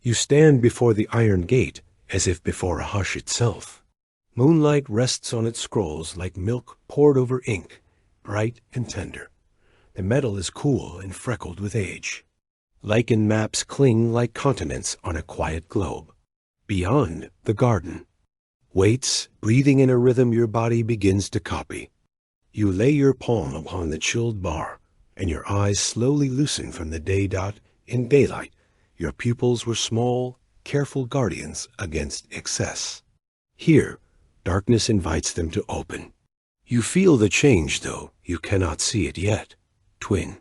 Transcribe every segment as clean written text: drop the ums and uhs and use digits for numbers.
You stand before the iron gate as if before a hush itself. Moonlight rests on its scrolls like milk poured over ink, bright and tender. The metal is cool and freckled with age. Lichen maps cling like continents on a quiet globe. Beyond, the garden waits, breathing in a rhythm your body begins to copy. You lay your palm upon the chilled bar, and your eyes slowly loosen from the day dot. In daylight, your pupils were small, careful guardians against excess. Here, darkness invites them to open. You feel the change, though you cannot see it yet. Twin.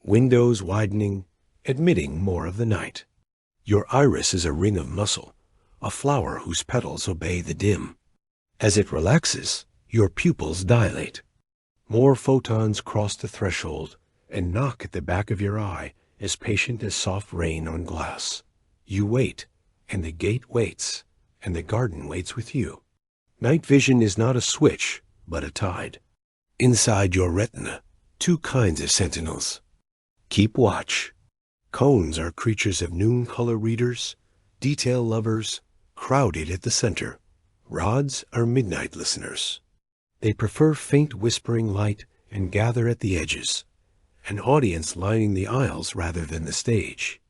Windows widening, admitting more of the night. Your iris is a ring of muscle, a flower whose petals obey the dim. As it relaxes, your pupils dilate. More photons cross the threshold and knock at the back of your eye, as patient as soft rain on glass. You wait, and the gate waits, and the garden waits with you. Night vision is not a switch, but a tide. Inside your retina, two kinds of sentinels. Keep watch. Cones are creatures of noon color readers, detail lovers, crowded at the center. Rods are midnight listeners. They prefer faint whispering light and gather at the edges, an audience lining the aisles rather than the stage.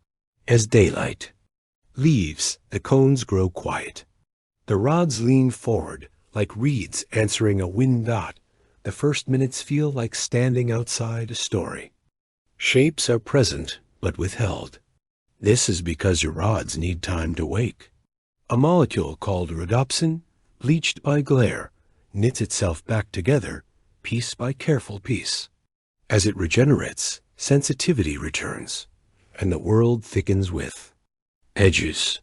As daylight leaves, the cones grow quiet. The rods lean forward like reeds answering a wind dot. The first minutes feel like standing outside a story. Shapes are present but withheld. This is because your rods need time to wake. A molecule called rhodopsin, bleached by glare, knits itself back together, piece by careful piece. As it regenerates, sensitivity returns, and the world thickens with edges.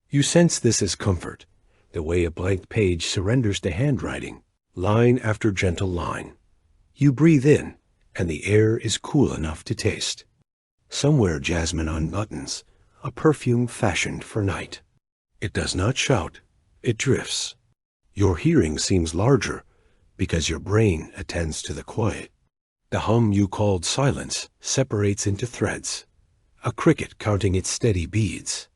You sense this as comfort, the way a blank page surrenders to handwriting, line after gentle line. You breathe in, and the air is cool enough to taste. Somewhere jasmine unbuttons, a perfume fashioned for night. It does not shout, it drifts. Your hearing seems larger because your brain attends to the quiet. The hum you called silence separates into threads, a cricket counting its steady beads,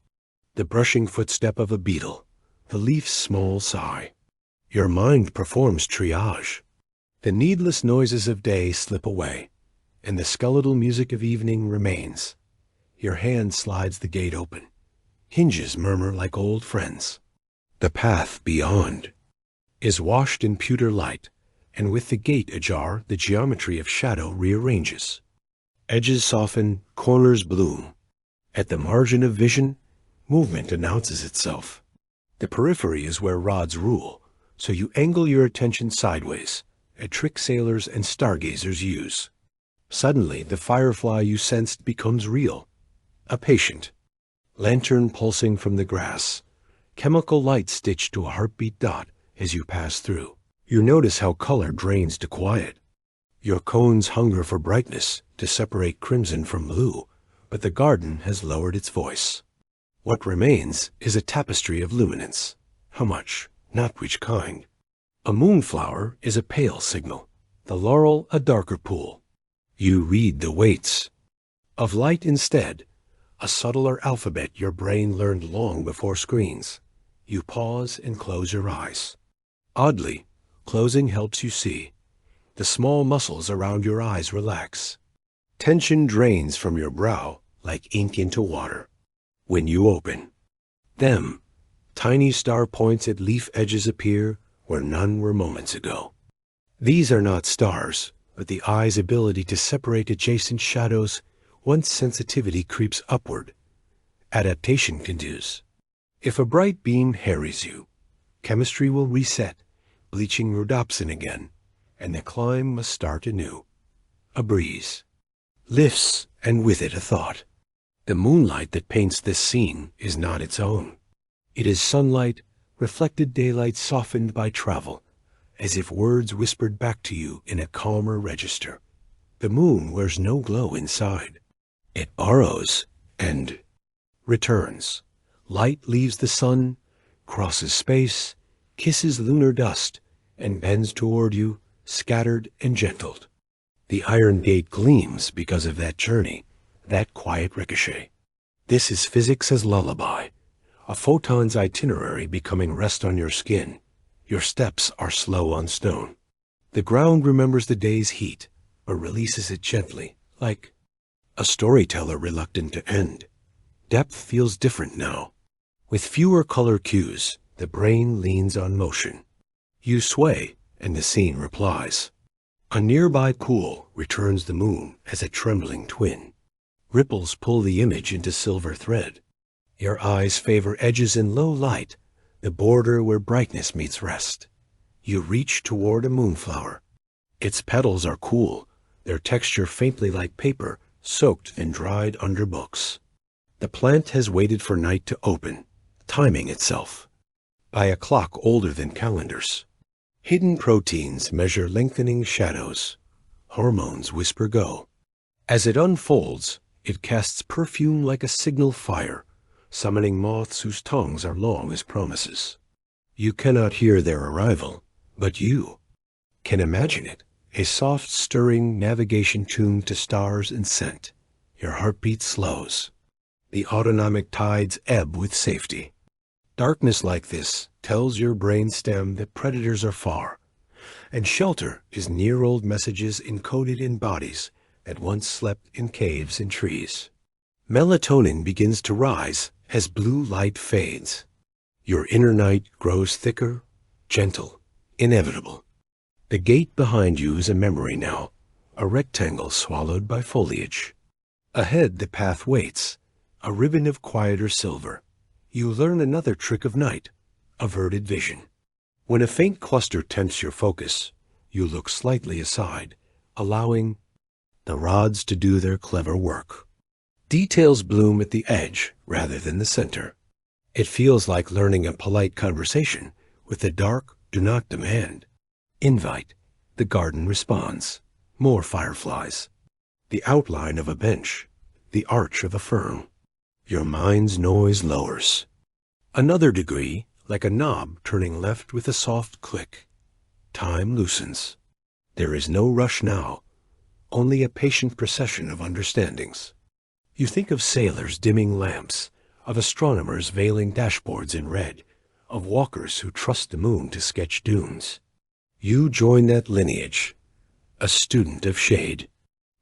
the brushing footstep of a beetle, the leaf's small sigh. Your mind performs triage. The needless noises of day slip away, and the skeletal music of evening remains. Your hand slides the gate open. Hinges murmur like old friends. The path beyond is washed in pewter light, and with the gate ajar, the geometry of shadow rearranges. Edges soften, corners bloom. At the margin of vision, movement announces itself. The periphery is where rods rule, so you angle your attention sideways, a trick sailors and stargazers use. Suddenly, the firefly you sensed becomes real, a patient. Lantern pulsing from the grass, chemical light stitched to a heartbeat dot as you pass through. You notice how color drains to quiet. Your cones hunger for brightness to separate crimson from blue, but the garden has lowered its voice. What remains is a tapestry of luminance. How much, not which kind. A moonflower is a pale signal, the laurel a darker pool. You read the weights. Of light instead, a subtler alphabet your brain learned long before screens. You pause and close your eyes. Oddly, closing helps you see. The small muscles around your eyes relax. Tension drains from your brow like ink into water. When you open them, tiny star points at leaf edges appear where none were moments ago. These are not stars, but the eye's ability to separate adjacent shadows once sensitivity creeps upward. Adaptation continues. If a bright beam harries you, chemistry will reset, bleaching rhodopsin again, and the climb must start anew. A breeze lifts, and with it a thought. The moonlight that paints this scene is not its own. It is sunlight, reflected daylight softened by travel, as if words whispered back to you in a calmer register. The moon wears no glow inside. It borrows and returns. Light leaves the sun, crosses space, kisses lunar dust, and bends toward you, scattered and gentled. The iron gate gleams because of that journey, that quiet ricochet. This is physics as lullaby, a photon's itinerary becoming rest on your skin. Your steps are slow on stone. The ground remembers the day's heat, but releases it gently, like a storyteller reluctant to end. Depth feels different now. With fewer color cues, the brain leans on motion. You sway, and the scene replies. A nearby pool returns the moon as a trembling twin. Ripples pull the image into silver thread. Your eyes favor edges in low light, the border where brightness meets rest. You reach toward a moonflower. Its petals are cool, their texture faintly like paper, soaked and dried under books. The plant has waited for night to open, timing itself by a clock older than calendars. Hidden proteins measure lengthening shadows. Hormones whisper go. As it unfolds, it casts perfume like a signal fire, summoning moths whose tongues are long as promises. You cannot hear their arrival, but you can imagine it, a soft, stirring navigation tuned to stars and scent. Your heartbeat slows. The autonomic tides ebb with safety. Darkness like this tells your brain stem that predators are far, and shelter is near-old messages encoded in bodies that once slept in caves and trees. Melatonin begins to rise as blue light fades. Your inner night grows thicker, gentle, inevitable. The gate behind you is a memory now, a rectangle swallowed by foliage. Ahead the path waits, a ribbon of quieter silver. You learn another trick of night, averted vision. When a faint cluster tempts your focus, you look slightly aside, allowing the rods to do their clever work. Details bloom at the edge rather than the center. It feels like learning a polite conversation with the dark do not demand. Invite, the garden responds. More fireflies. The outline of a bench, the arch of a fern. Your mind's noise lowers. Another degree, like a knob turning left with a soft click. Time loosens. There is no rush now, only a patient procession of understandings. You think of sailors dimming lamps, of astronomers veiling dashboards in red, of walkers who trust the moon to sketch dunes. You join that lineage, a student of shade.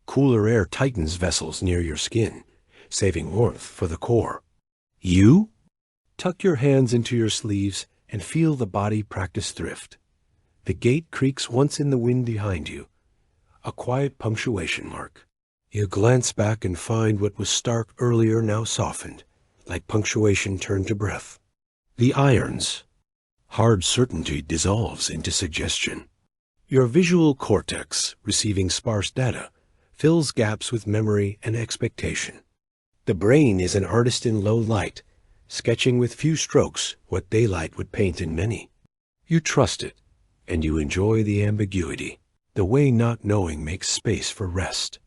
Cooler air tightens vessels near your skin, saving warmth for the core. You tuck your hands into your sleeves and feel the body practice thrift. The gate creaks once in the wind behind you, a quiet punctuation mark. You glance back and find what was stark earlier now softened, like punctuation turned to breath. The irons. Hard certainty dissolves into suggestion. Your visual cortex, receiving sparse data, fills gaps with memory and expectation. The brain is an artist in low light, sketching with few strokes what daylight would paint in many. You trust it, and you enjoy the ambiguity, the way not knowing makes space for rest.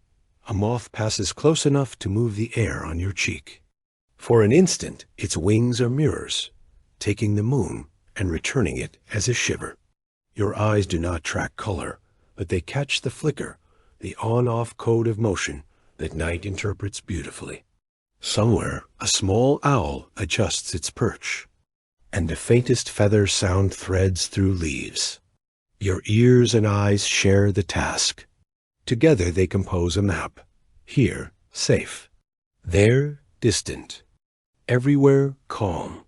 A moth passes close enough to move the air on your cheek. For an instant, its wings are mirrors, taking the moon and returning it as a shiver. Your eyes do not track color, but they catch the flicker, the on-off code of motion that night interprets beautifully. Somewhere, a small owl adjusts its perch, and the faintest feather sound threads through leaves. Your ears and eyes share the task. Together they compose a map. Here, safe. There, distant. Everywhere, calm.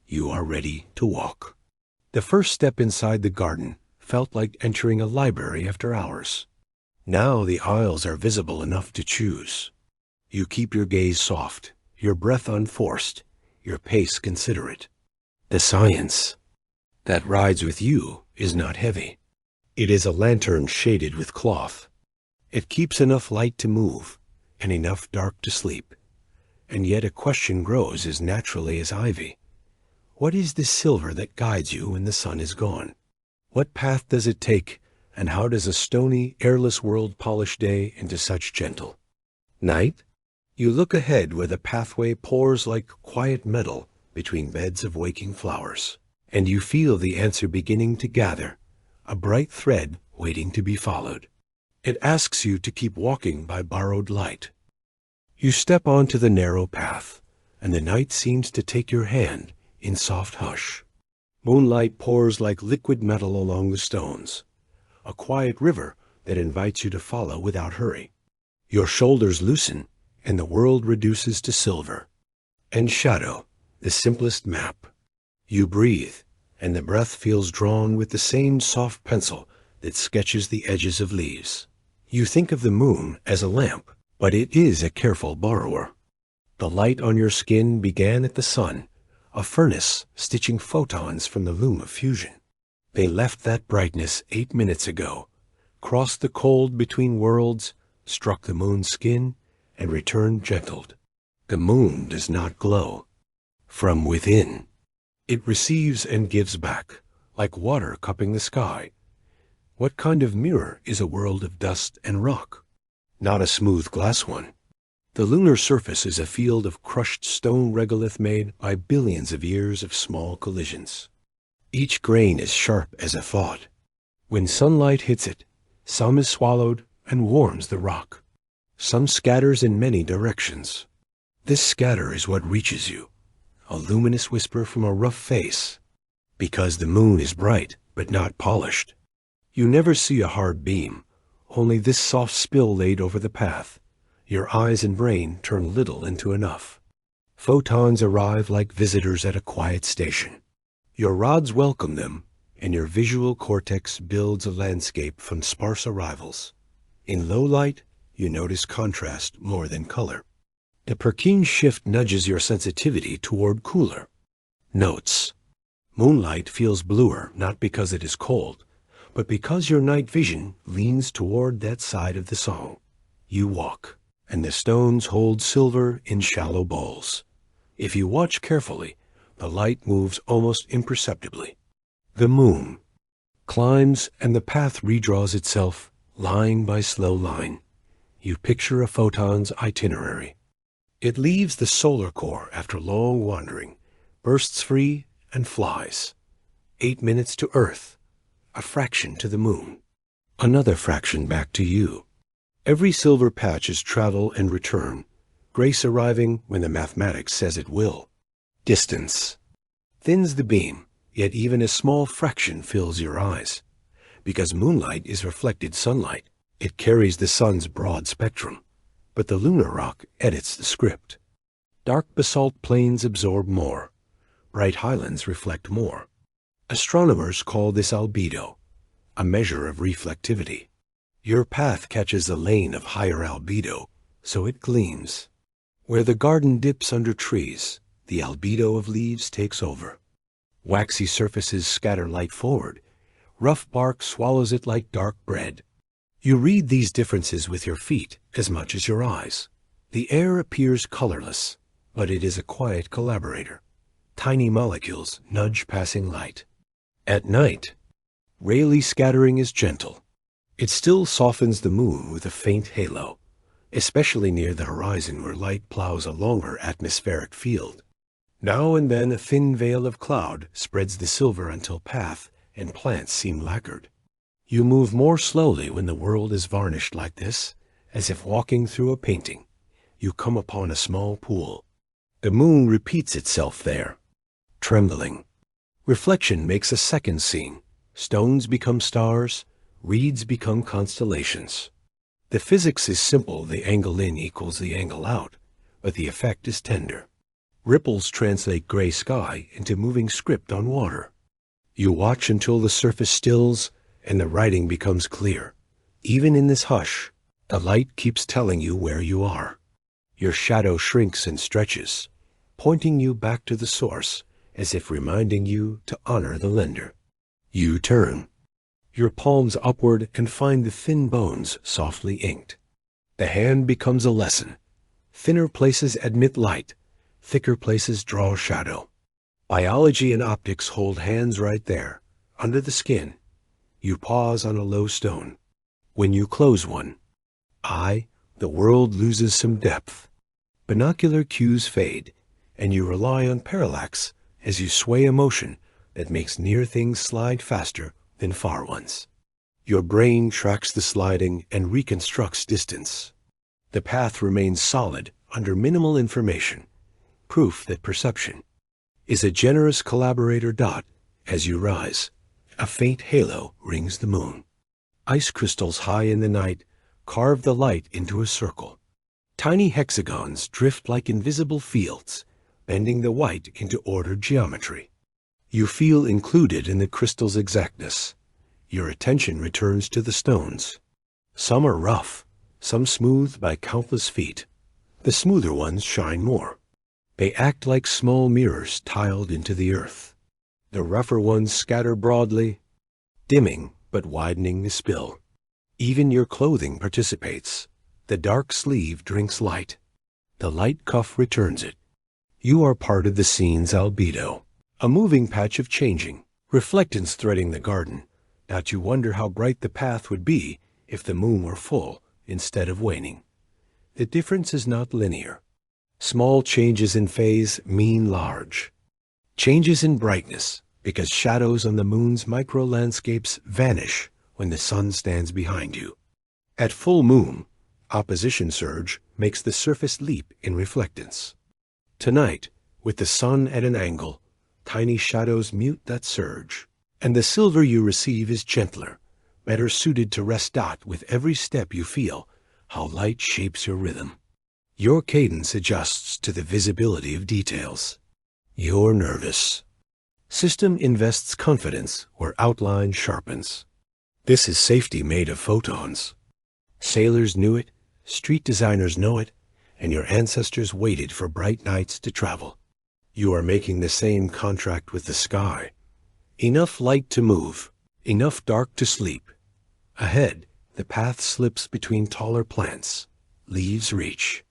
You are ready to walk. The first step inside the garden felt like entering a library after hours. Now the aisles are visible enough to choose. You keep your gaze soft, your breath unforced, your pace considerate. The science that rides with you is not heavy. It is a lantern shaded with cloth. It keeps enough light to move and enough dark to sleep. And yet a question grows as naturally as ivy. What is the silver that guides you when the sun is gone? What path does it take, and how does a stony, airless world polish day into such gentle night? You look ahead where the pathway pours like quiet metal between beds of waking flowers, and you feel the answer beginning to gather, a bright thread waiting to be followed. It asks you to keep walking by borrowed light. You step onto the narrow path, and the night seems to take your hand in soft hush. Moonlight pours like liquid metal along the stones, a quiet river that invites you to follow without hurry. Your shoulders loosen, and the world reduces to silver. And shadow, the simplest map. You breathe, and the breath feels drawn with the same soft pencil that sketches the edges of leaves. You think of the moon as a lamp, but it is a careful borrower. The light on your skin began at the sun, a furnace stitching photons from the loom of fusion. They left that brightness 8 minutes ago, crossed the cold between worlds, struck the moon's skin, and returned gentled. The moon does not glow. From within, it receives and gives back, like water cupping the sky. What kind of mirror is a world of dust and rock? Not a smooth glass one. The lunar surface is a field of crushed stone regolith made by billions of years of small collisions. Each grain is sharp as a thought. When sunlight hits it, some is swallowed and warms the rock. Some scatters in many directions. This scatter is what reaches you, a luminous whisper from a rough face, because the moon is bright but not polished. You never see a hard beam, only this soft spill laid over the path. Your eyes and brain turn little into enough. Photons arrive like visitors at a quiet station. Your rods welcome them, and your visual cortex builds a landscape from sparse arrivals. In low light, you notice contrast more than color. The Perkin shift nudges your sensitivity toward cooler notes. Moonlight feels bluer not because it is cold, but because your night vision leans toward that side of the song. You walk, and the stones hold silver in shallow bowls. If you watch carefully, the light moves almost imperceptibly. The moon climbs, and the path redraws itself, line by slow line. You picture a photon's itinerary. It leaves the solar core after long wandering, bursts free, and flies. 8 minutes to Earth, a fraction to the moon, another fraction back to you. Every silver patch is travel and return, grace arriving when the mathematics says it will. Distance thins the beam, yet even a small fraction fills your eyes. Because moonlight is reflected sunlight, it carries the sun's broad spectrum. But the lunar rock edits the script. Dark basalt plains absorb more. Bright highlands reflect more. Astronomers call this albedo, a measure of reflectivity. Your path catches a lane of higher albedo, so it gleams. Where the garden dips under trees, the albedo of leaves takes over. Waxy surfaces scatter light forward. Rough bark swallows it like dark bread. You read these differences with your feet as much as your eyes. The air appears colorless, but it is a quiet collaborator. Tiny molecules nudge passing light. At night, Rayleigh scattering is gentle. It still softens the moon with a faint halo, especially near the horizon where light plows a longer atmospheric field. Now and then a thin veil of cloud spreads the silver until path and plants seem lacquered. You move more slowly when the world is varnished like this, as if walking through a painting. You come upon a small pool. The moon repeats itself there, trembling. Reflection makes a second scene. Stones become stars, reeds become constellations. The physics is simple, the angle in equals the angle out, but the effect is tender. Ripples translate gray sky into moving script on water. You watch until the surface stills and the writing becomes clear. Even in this hush, the light keeps telling you where you are. Your shadow shrinks and stretches, pointing you back to the source, as if reminding you to honor the lender. You turn, your palms upward, and find the thin bones softly inked. The hand becomes a lesson. Thinner places admit light, thicker places draw shadow. Biology and optics hold hands right there, under the skin. You pause on a low stone. When you close one, the world loses some depth. Binocular cues fade, and you rely on parallax as you sway a motion that makes near things slide faster than far ones. Your brain tracks the sliding and reconstructs distance. The path remains solid under minimal information, proof that perception is a generous collaborator. As you rise, a faint halo rings the moon. Ice crystals high in the night carve the light into a circle. Tiny hexagons drift like invisible fields, bending the white into ordered geometry. You feel included in the crystal's exactness. Your attention returns to the stones. Some are rough, some smoothed by countless feet. The smoother ones shine more. They act like small mirrors tiled into the earth. The rougher ones scatter broadly, dimming but widening the spill. Even your clothing participates. The dark sleeve drinks light. The light cuff returns it. You are part of the scene's albedo, a moving patch of changing, reflectance threading the garden. Not you wonder how bright the path would be if the moon were full instead of waning. The difference is not linear. Small changes in phase mean large. Changes in brightness, because shadows on the moon's micro-landscapes vanish when the sun stands behind you. At full moon, opposition surge makes the surface leap in reflectance. Tonight, with the sun at an angle, tiny shadows mute that surge, and the silver you receive is gentler, better suited to rest. With every step you feel how light shapes your rhythm. Your cadence adjusts to the visibility of details. You're nervous. System invests confidence where outline sharpens. This is safety made of photons. Sailors knew it, street designers know it, and your ancestors waited for bright nights to travel. You are making the same contract with the sky. Enough light to move, enough dark to sleep. Ahead, the path slips between taller plants. Leaves reach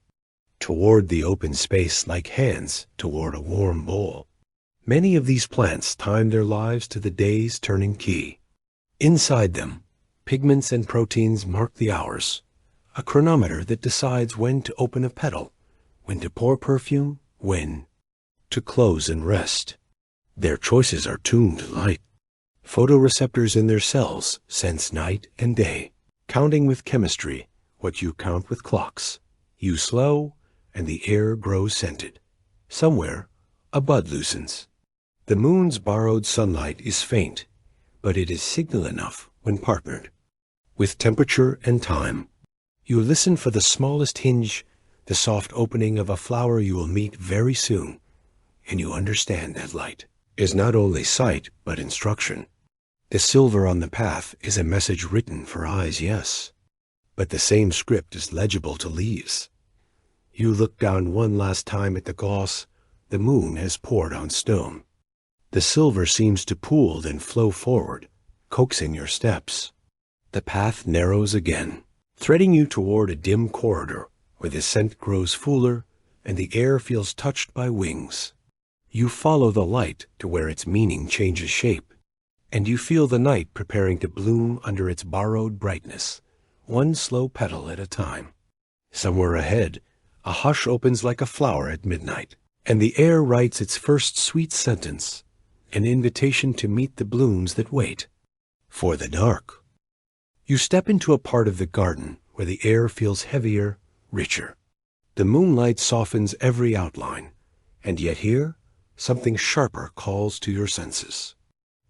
toward the open space like hands toward a warm bowl. Many of these plants time their lives to the day's turning key. Inside them, pigments and proteins mark the hours, a chronometer that decides when to open a petal, when to pour perfume, when to close and rest. Their choices are tuned to light. Photoreceptors in their cells sense night and day, counting with chemistry what you count with clocks. You slow, and the air grows scented. Somewhere, a bud loosens. The moon's borrowed sunlight is faint, but it is signal enough when partnered with temperature and time. You listen for the smallest hinge, the soft opening of a flower you will meet very soon, and you understand that light is not only sight but instruction. The silver on the path is a message written for eyes, yes, but the same script is legible to leaves. You look down one last time at the gloss the moon has poured on stone. The silver seems to pool then flow forward, coaxing your steps. The path narrows again, threading you toward a dim corridor where the scent grows fuller and the air feels touched by wings. You follow the light to where its meaning changes shape, and you feel the night preparing to bloom under its borrowed brightness, one slow petal at a time. Somewhere ahead, a hush opens like a flower at midnight, and the air writes its first sweet sentence, an invitation to meet the blooms that wait for the dark. You step into a part of the garden where the air feels heavier, richer. The moonlight softens every outline, and yet here, something sharper calls to your senses.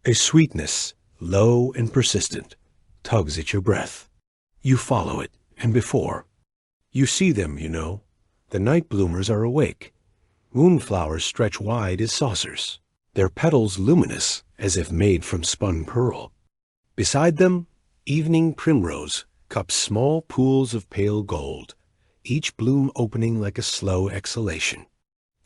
A sweetness, low and persistent, tugs at your breath. You follow it, and before. You see them, you know. The night bloomers are awake. Moonflowers stretch wide as saucers, their petals luminous as if made from spun pearl. Beside them, evening primrose cups small pools of pale gold, each bloom opening like a slow exhalation.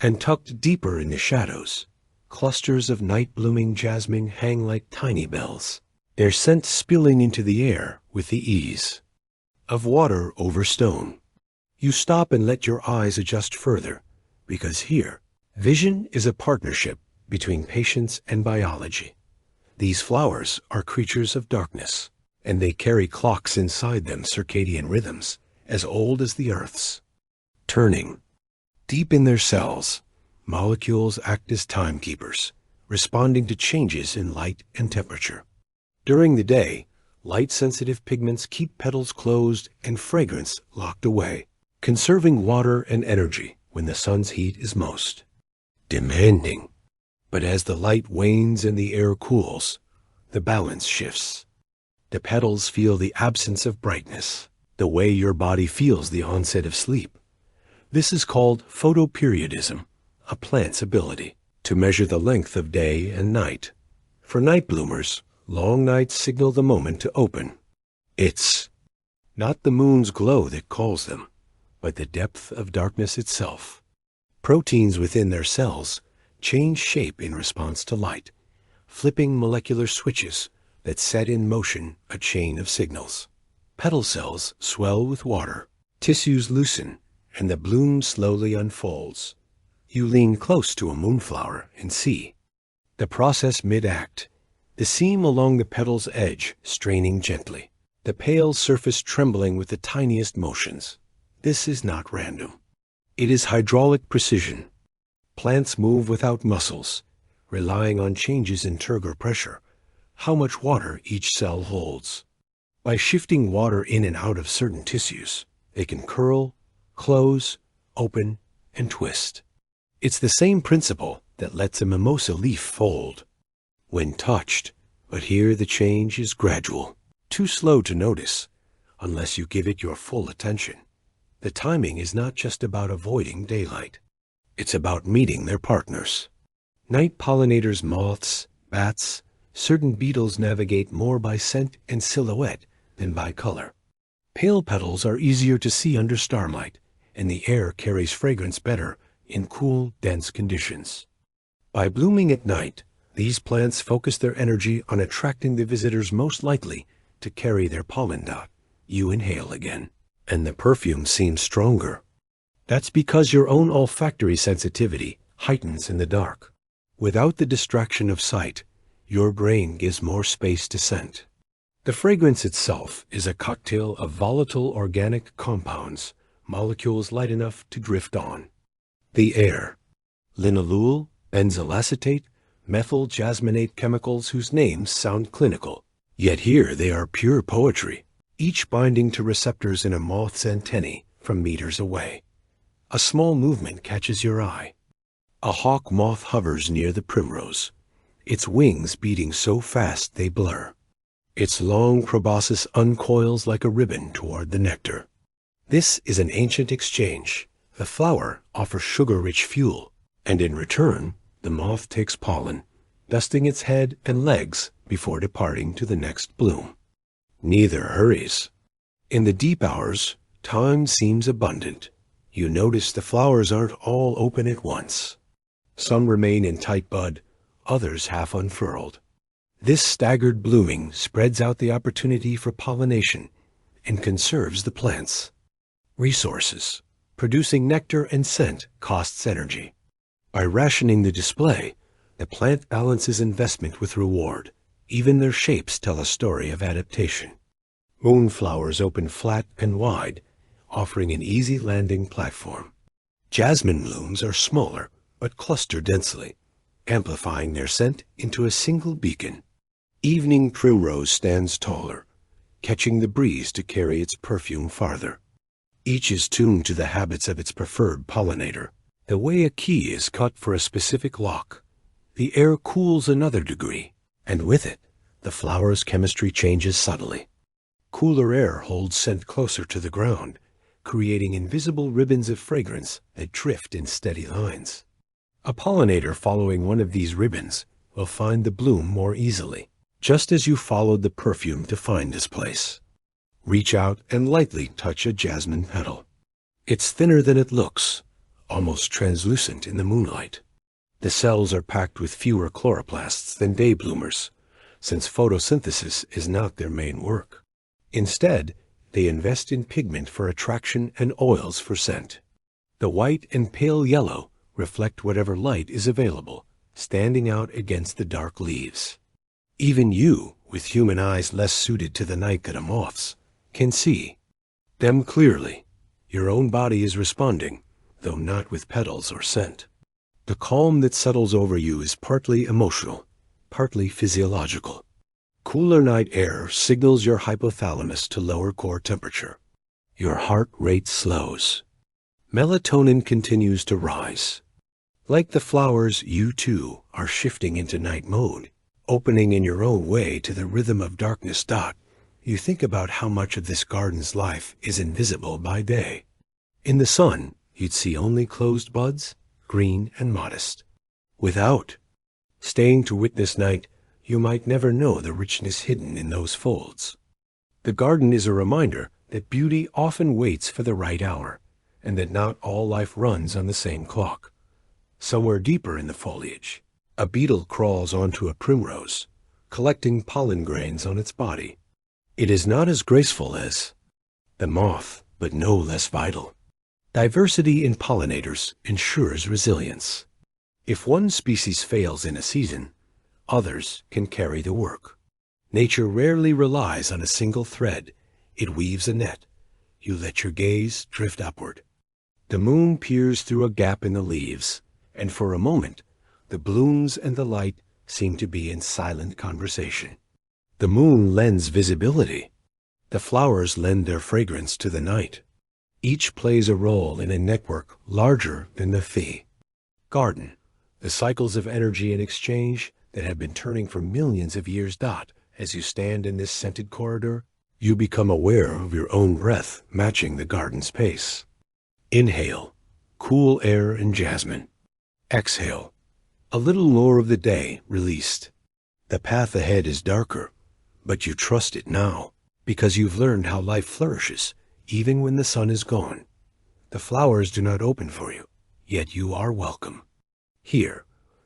And tucked deeper in the shadows, clusters of night-blooming jasmine hang like tiny bells, their scent spilling into the air with the ease of water over stone. You stop and let your eyes adjust further, because here, vision is a partnership between patience and biology. These flowers are creatures of darkness, and they carry clocks inside them, circadian rhythms, as old as the Earth's. Turning, deep in their cells, molecules act as timekeepers, responding to changes in light and temperature. During the day, light-sensitive pigments keep petals closed and fragrance locked away, conserving water and energy when the sun's heat is most. demanding. But as the light wanes and the air cools, the balance shifts. The petals feel the absence of brightness, the way your body feels the onset of sleep. This is called photoperiodism, a plant's ability to measure the length of day and night. For night bloomers, long nights signal the moment to open. It's not the moon's glow that calls them, but the depth of darkness itself. Proteins within their cells change shape in response to light, flipping molecular switches that set in motion a chain of signals. Petal cells swell with water, tissues loosen, and the bloom slowly unfolds. You lean close to a moonflower and see the process mid-act, the seam along the petal's edge straining gently, the pale surface trembling with the tiniest motions. This is not random. It is hydraulic precision. Plants move without muscles, relying on changes in turgor pressure, how much water each cell holds. By shifting water in and out of certain tissues, they can curl, close, open, and twist. It's the same principle that lets a mimosa leaf fold when touched, but here the change is gradual, too slow to notice unless you give it your full attention. The timing is not just about avoiding daylight. It's about meeting their partners. Night pollinators, moths, bats, certain beetles navigate more by scent and silhouette than by color. Pale petals are easier to see under starlight, and the air carries fragrance better in cool, dense conditions. By blooming at night, these plants focus their energy on attracting the visitors most likely to carry their pollen dot. You inhale again, and the perfume seems stronger. That's because your own olfactory sensitivity heightens in the dark. Without the distraction of sight, your brain gives more space to scent. The fragrance itself is a cocktail of volatile organic compounds, molecules light enough to drift on. The air, linalool, benzyl acetate, methyl jasmonate chemicals whose names sound clinical. Yet here they are pure poetry, each binding to receptors in a moth's antennae from meters away. A small movement catches your eye. A hawk moth hovers near the primrose, its wings beating so fast they blur. Its long proboscis uncoils like a ribbon toward the nectar. This is an ancient exchange. The flower offers sugar-rich fuel, and in return, the moth takes pollen, dusting its head and legs before departing to the next bloom. Neither hurries. In the deep hours, time seems abundant. You notice the flowers aren't all open at once. Some remain in tight bud, others half unfurled. This staggered blooming spreads out the opportunity for pollination and conserves the plant's resources. Producing nectar and scent costs energy. By rationing the display, the plant balances investment with reward. Even their shapes tell a story of adaptation. Moonflowers open flat and wide, offering an easy landing platform. Jasmine blooms are smaller, but cluster densely, amplifying their scent into a single beacon. Evening primrose stands taller, catching the breeze to carry its perfume farther. Each is tuned to the habits of its preferred pollinator. The way a key is cut for a specific lock, the air cools another degree, and with it, the flower's chemistry changes subtly. Cooler air holds scent closer to the ground, creating invisible ribbons of fragrance that drift in steady lines. A pollinator following one of these ribbons will find the bloom more easily, just as you followed the perfume to find this place. Reach out and lightly touch a jasmine petal. It's thinner than it looks, almost translucent in the moonlight. The cells are packed with fewer chloroplasts than day bloomers, since photosynthesis is not their main work. Instead, they invest in pigment for attraction and oils for scent. The white and pale yellow reflect whatever light is available, standing out against the dark leaves. Even you, with human eyes less suited to the night than a moth's, can see them clearly. Your own body is responding, though not with petals or scent. The calm that settles over you is partly emotional, partly physiological. Cooler night air signals your hypothalamus to lower core temperature. Your heart rate slows. Melatonin continues to rise. Like the flowers, you too are shifting into night mode, opening in your own way to the rhythm of darkness. You think about how much of this garden's life is invisible by day. In the sun, you'd see only closed buds, green and modest. Without, staying to witness night, you might never know the richness hidden in those folds. The garden is a reminder that beauty often waits for the right hour, and that not all life runs on the same clock. Somewhere deeper in the foliage, a beetle crawls onto a primrose, collecting pollen grains on its body. It is not as graceful as the moth, but no less vital. Diversity in pollinators ensures resilience. If one species fails in a season, others can carry the work. Nature rarely relies on a single thread. It weaves a net. You let your gaze drift upward. The moon peers through a gap in the leaves, and for a moment, the blooms and the light seem to be in silent conversation. The moon lends visibility. The flowers lend their fragrance to the night. Each plays a role in a network larger than the fee. Garden, the cycles of energy and exchange that have been turning for millions of years. As you stand in this scented corridor, you become aware of your own breath matching the garden's pace. Inhale, cool air and jasmine. Exhale, a little lore of the day released. The path ahead is darker, but you trust it now, because you've learned how life flourishes even when the sun is gone. The flowers do not open for you, yet you are welcome. Here,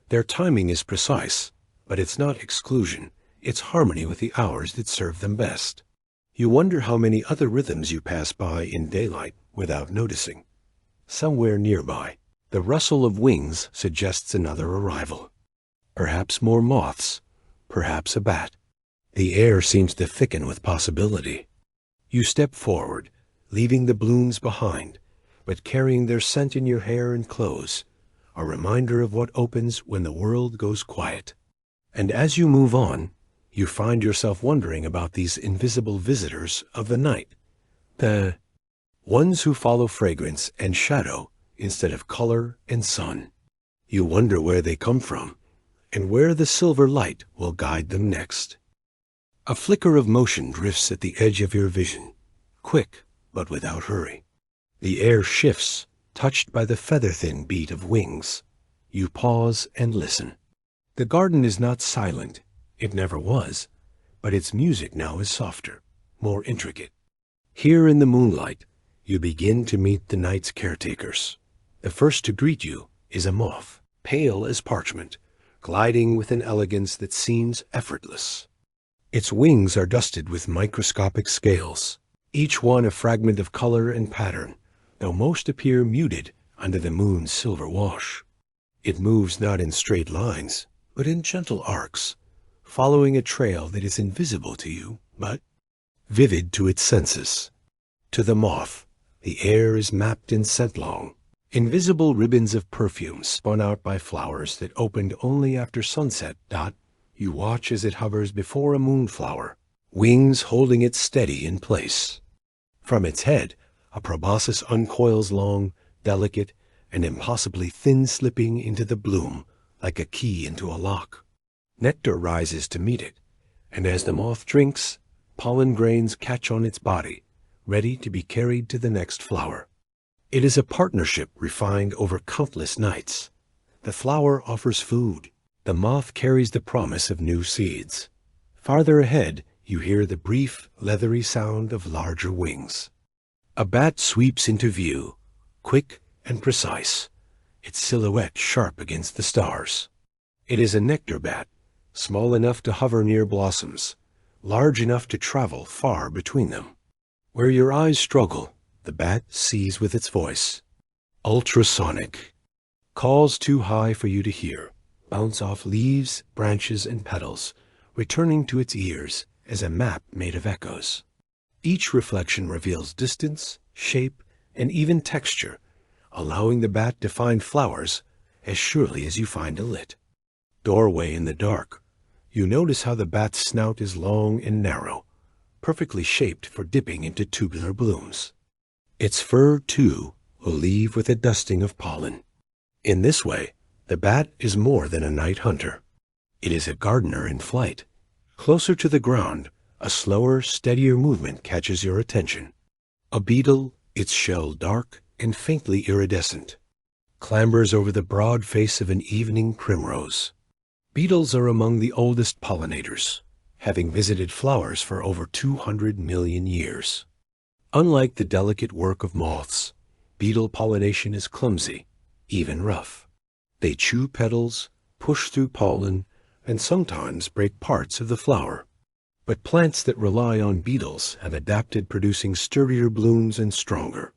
their timing is precise, but it's not exclusion, it's harmony with the hours that serve them best. You wonder how many other rhythms you pass by in daylight without noticing. Somewhere nearby, the rustle of wings suggests another arrival. Perhaps more moths, perhaps a bat. The air seems to thicken with possibility. You step forward, leaving the blooms behind, but carrying their scent in your hair and clothes, a reminder of what opens when the world goes quiet. And as you move on, you find yourself wondering about these invisible visitors of the night, the ones who follow fragrance and shadow instead of color and sun. You wonder where they come from, and where the silver light will guide them next. A flicker of motion drifts at the edge of your vision, quick but without hurry. The air shifts, touched by the feather-thin beat of wings. You pause and listen. The garden is not silent, it never was, but its music now is softer, more intricate. Here in the moonlight, you begin to meet the night's caretakers. The first to greet you is a moth, pale as parchment, gliding with an elegance that seems effortless. Its wings are dusted with microscopic scales, each one a fragment of color and pattern, though most appear muted under the moon's silver wash. It moves not in straight lines, but in gentle arcs, following a trail that is invisible to you, but vivid to its senses. To the moth, the air is mapped in scent-long, invisible ribbons of perfume spun out by flowers that opened only after sunset. You watch as it hovers before a moonflower, wings holding it steady in place. From its head, a proboscis uncoils long, delicate, and impossibly thin, slipping into the bloom like a key into a lock. Nectar rises to meet it, and as the moth drinks, pollen grains catch on its body, ready to be carried to the next flower. It is a partnership refined over countless nights. The flower offers food. The moth carries the promise of new seeds. Farther ahead, you hear the brief, leathery sound of larger wings. A bat sweeps into view, quick and precise, its silhouette sharp against the stars. It is a nectar bat, small enough to hover near blossoms, large enough to travel far between them. Where your eyes struggle, the bat sees with its voice. Ultrasonic. Calls too high for you to hear bounce off leaves, branches, and petals, returning to its ears as a map made of echoes. Each reflection reveals distance, shape, and even texture, allowing the bat to find flowers as surely as you find a lit doorway in the dark. You notice how the bat's snout is long and narrow, perfectly shaped for dipping into tubular blooms. Its fur, too, will leave with a dusting of pollen. In this way, The bat is more than a night hunter. It is a gardener in flight. Closer to the ground, a slower, steadier movement catches your attention. A beetle, its shell dark and faintly iridescent, clambers over the broad face of an evening primrose. Beetles are among the oldest pollinators, having visited flowers for over 200 million years. Unlike the delicate work of moths, beetle pollination is clumsy, even rough. They chew petals, push through pollen, and sometimes break parts of the flower. But plants that rely on beetles have adapted, producing sturdier blooms and stronger.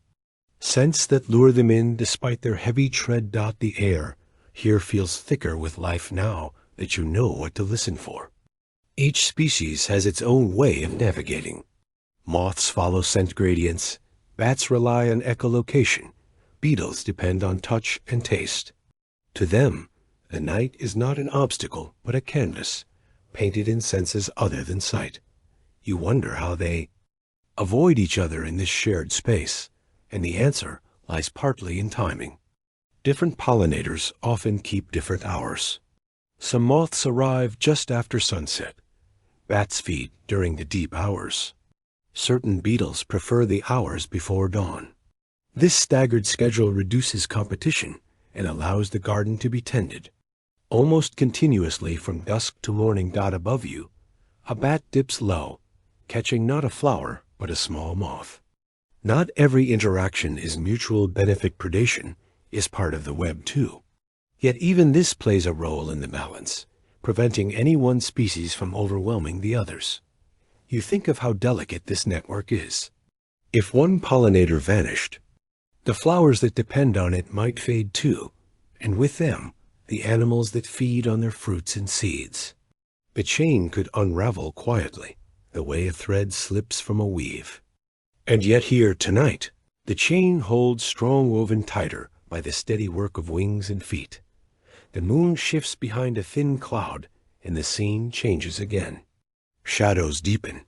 Scents that lure them in despite their heavy tread dot the air. Here feels thicker with life now that you know what to listen for. Each species has its own way of navigating. Moths follow scent gradients, bats rely on echolocation, beetles depend on touch and taste. To them, the night is not an obstacle but a canvas, painted in senses other than sight. You wonder how they avoid each other in this shared space, and the answer lies partly in timing. Different pollinators often keep different hours. Some moths arrive just after sunset. Bats feed during the deep hours. Certain beetles prefer the hours before dawn. This staggered schedule reduces competition and allows the garden to be tended. Almost continuously from dusk to morning. Above you, a bat dips low, catching not a flower but a small moth. Not every interaction is mutual benefit. Predation is part of the web too. Yet even this plays a role in the balance, preventing any one species from overwhelming the others. You think of how delicate this network is. If one pollinator vanished, the flowers that depend on it might fade too, and with them, the animals that feed on their fruits and seeds. The chain could unravel quietly, the way a thread slips from a weave. And yet here tonight, the chain holds strong, woven tighter by the steady work of wings and feet. The moon shifts behind a thin cloud, and the scene changes again. Shadows deepen,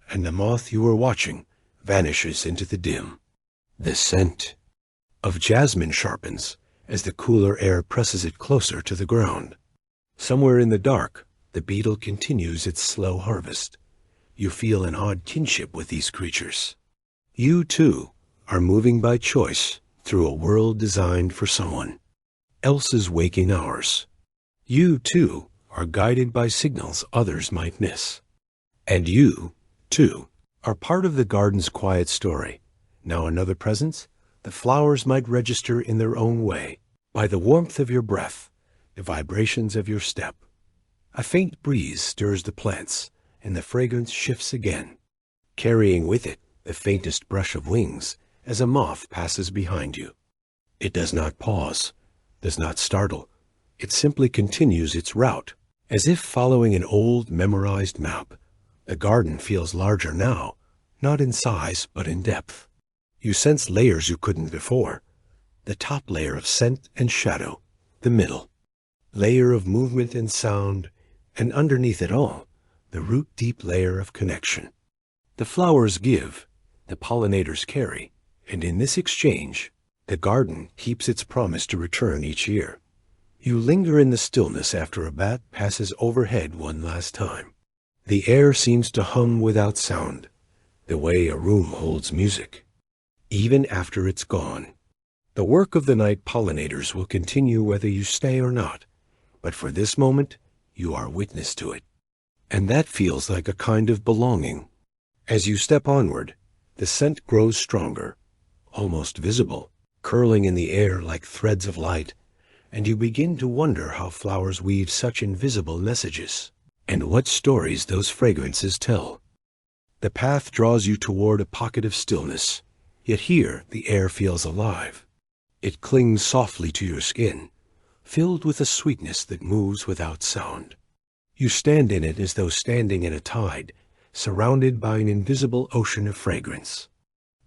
and the moth you were watching vanishes into the dim. The scent of jasmine sharpens as the cooler air presses it closer to the ground. Somewhere in the dark, the beetle continues its slow harvest. You feel an odd kinship with these creatures. You, too, are moving by choice through a world designed for someone else's waking hours. You, too, are guided by signals others might miss. And you, too, are part of the garden's quiet story. Now another presence, the flowers might register in their own way, by the warmth of your breath, the vibrations of your step. A faint breeze stirs the plants, and the fragrance shifts again, carrying with it the faintest brush of wings as a moth passes behind you. It does not pause, does not startle. It simply continues its route, as if following an old memorized map. The garden feels larger now, not in size but in depth. You sense layers you couldn't before. The top layer of scent and shadow, the middle layer of movement and sound, and underneath it all, the root-deep layer of connection. The flowers give, the pollinators carry, and in this exchange, the garden keeps its promise to return each year. You linger in the stillness after a bat passes overhead one last time. The air seems to hum without sound, the way a room holds music, even after it's gone. The work of the night pollinators will continue whether you stay or not, but for this moment, you are witness to it. And that feels like a kind of belonging. As you step onward, the scent grows stronger, almost visible, curling in the air like threads of light, and you begin to wonder how flowers weave such invisible messages, and what stories those fragrances tell. The path draws you toward a pocket of stillness, yet here the air feels alive. It clings softly to your skin, filled with a sweetness that moves without sound. You stand in it as though standing in a tide, surrounded by an invisible ocean of fragrance.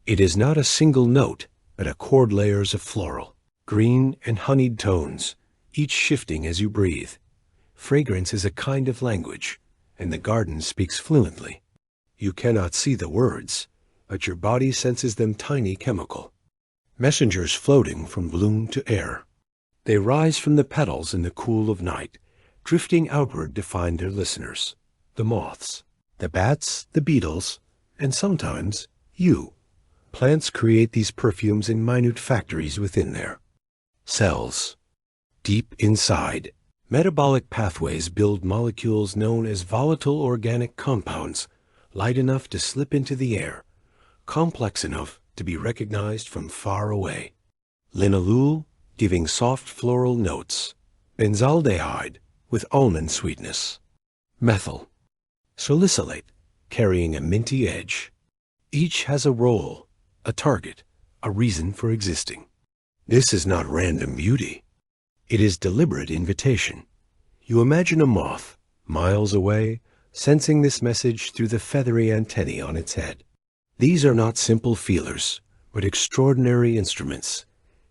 It is not a single note, but a chord layers of floral, green and honeyed tones, each shifting as you breathe. Fragrance is a kind of language, and the garden speaks fluently. You cannot see the words, but your body senses them, tiny chemical messengers floating from bloom to air. They rise from the petals in the cool of night, drifting outward to find their listeners, the moths, the bats, the beetles, and sometimes you. Plants create these perfumes in minute factories within their cells. Deep inside, metabolic pathways build molecules known as volatile organic compounds, light enough to slip into the air, complex enough to be recognized from far away. Linalool, giving soft floral notes. Benzaldehyde, with almond sweetness. Methyl. Salicylate, carrying a minty edge. Each has a role, a target, a reason for existing. This is not random beauty. It is deliberate invitation. You imagine a moth, miles away, sensing this message through the feathery antennae on its head. These are not simple feelers, but extraordinary instruments,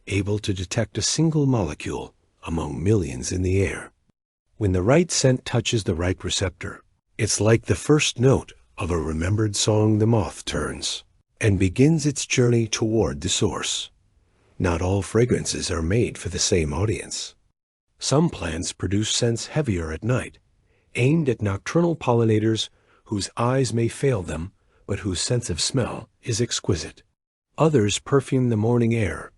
able to detect a single molecule among millions in the air. When the right scent touches the right receptor, it's like the first note of a remembered song. The moth turns and begins its journey toward the source. Not all fragrances are made for the same audience. Some plants produce scents heavier at night, aimed at nocturnal pollinators whose eyes may fail them, but whose sense of smell is exquisite. Others perfume the morning air,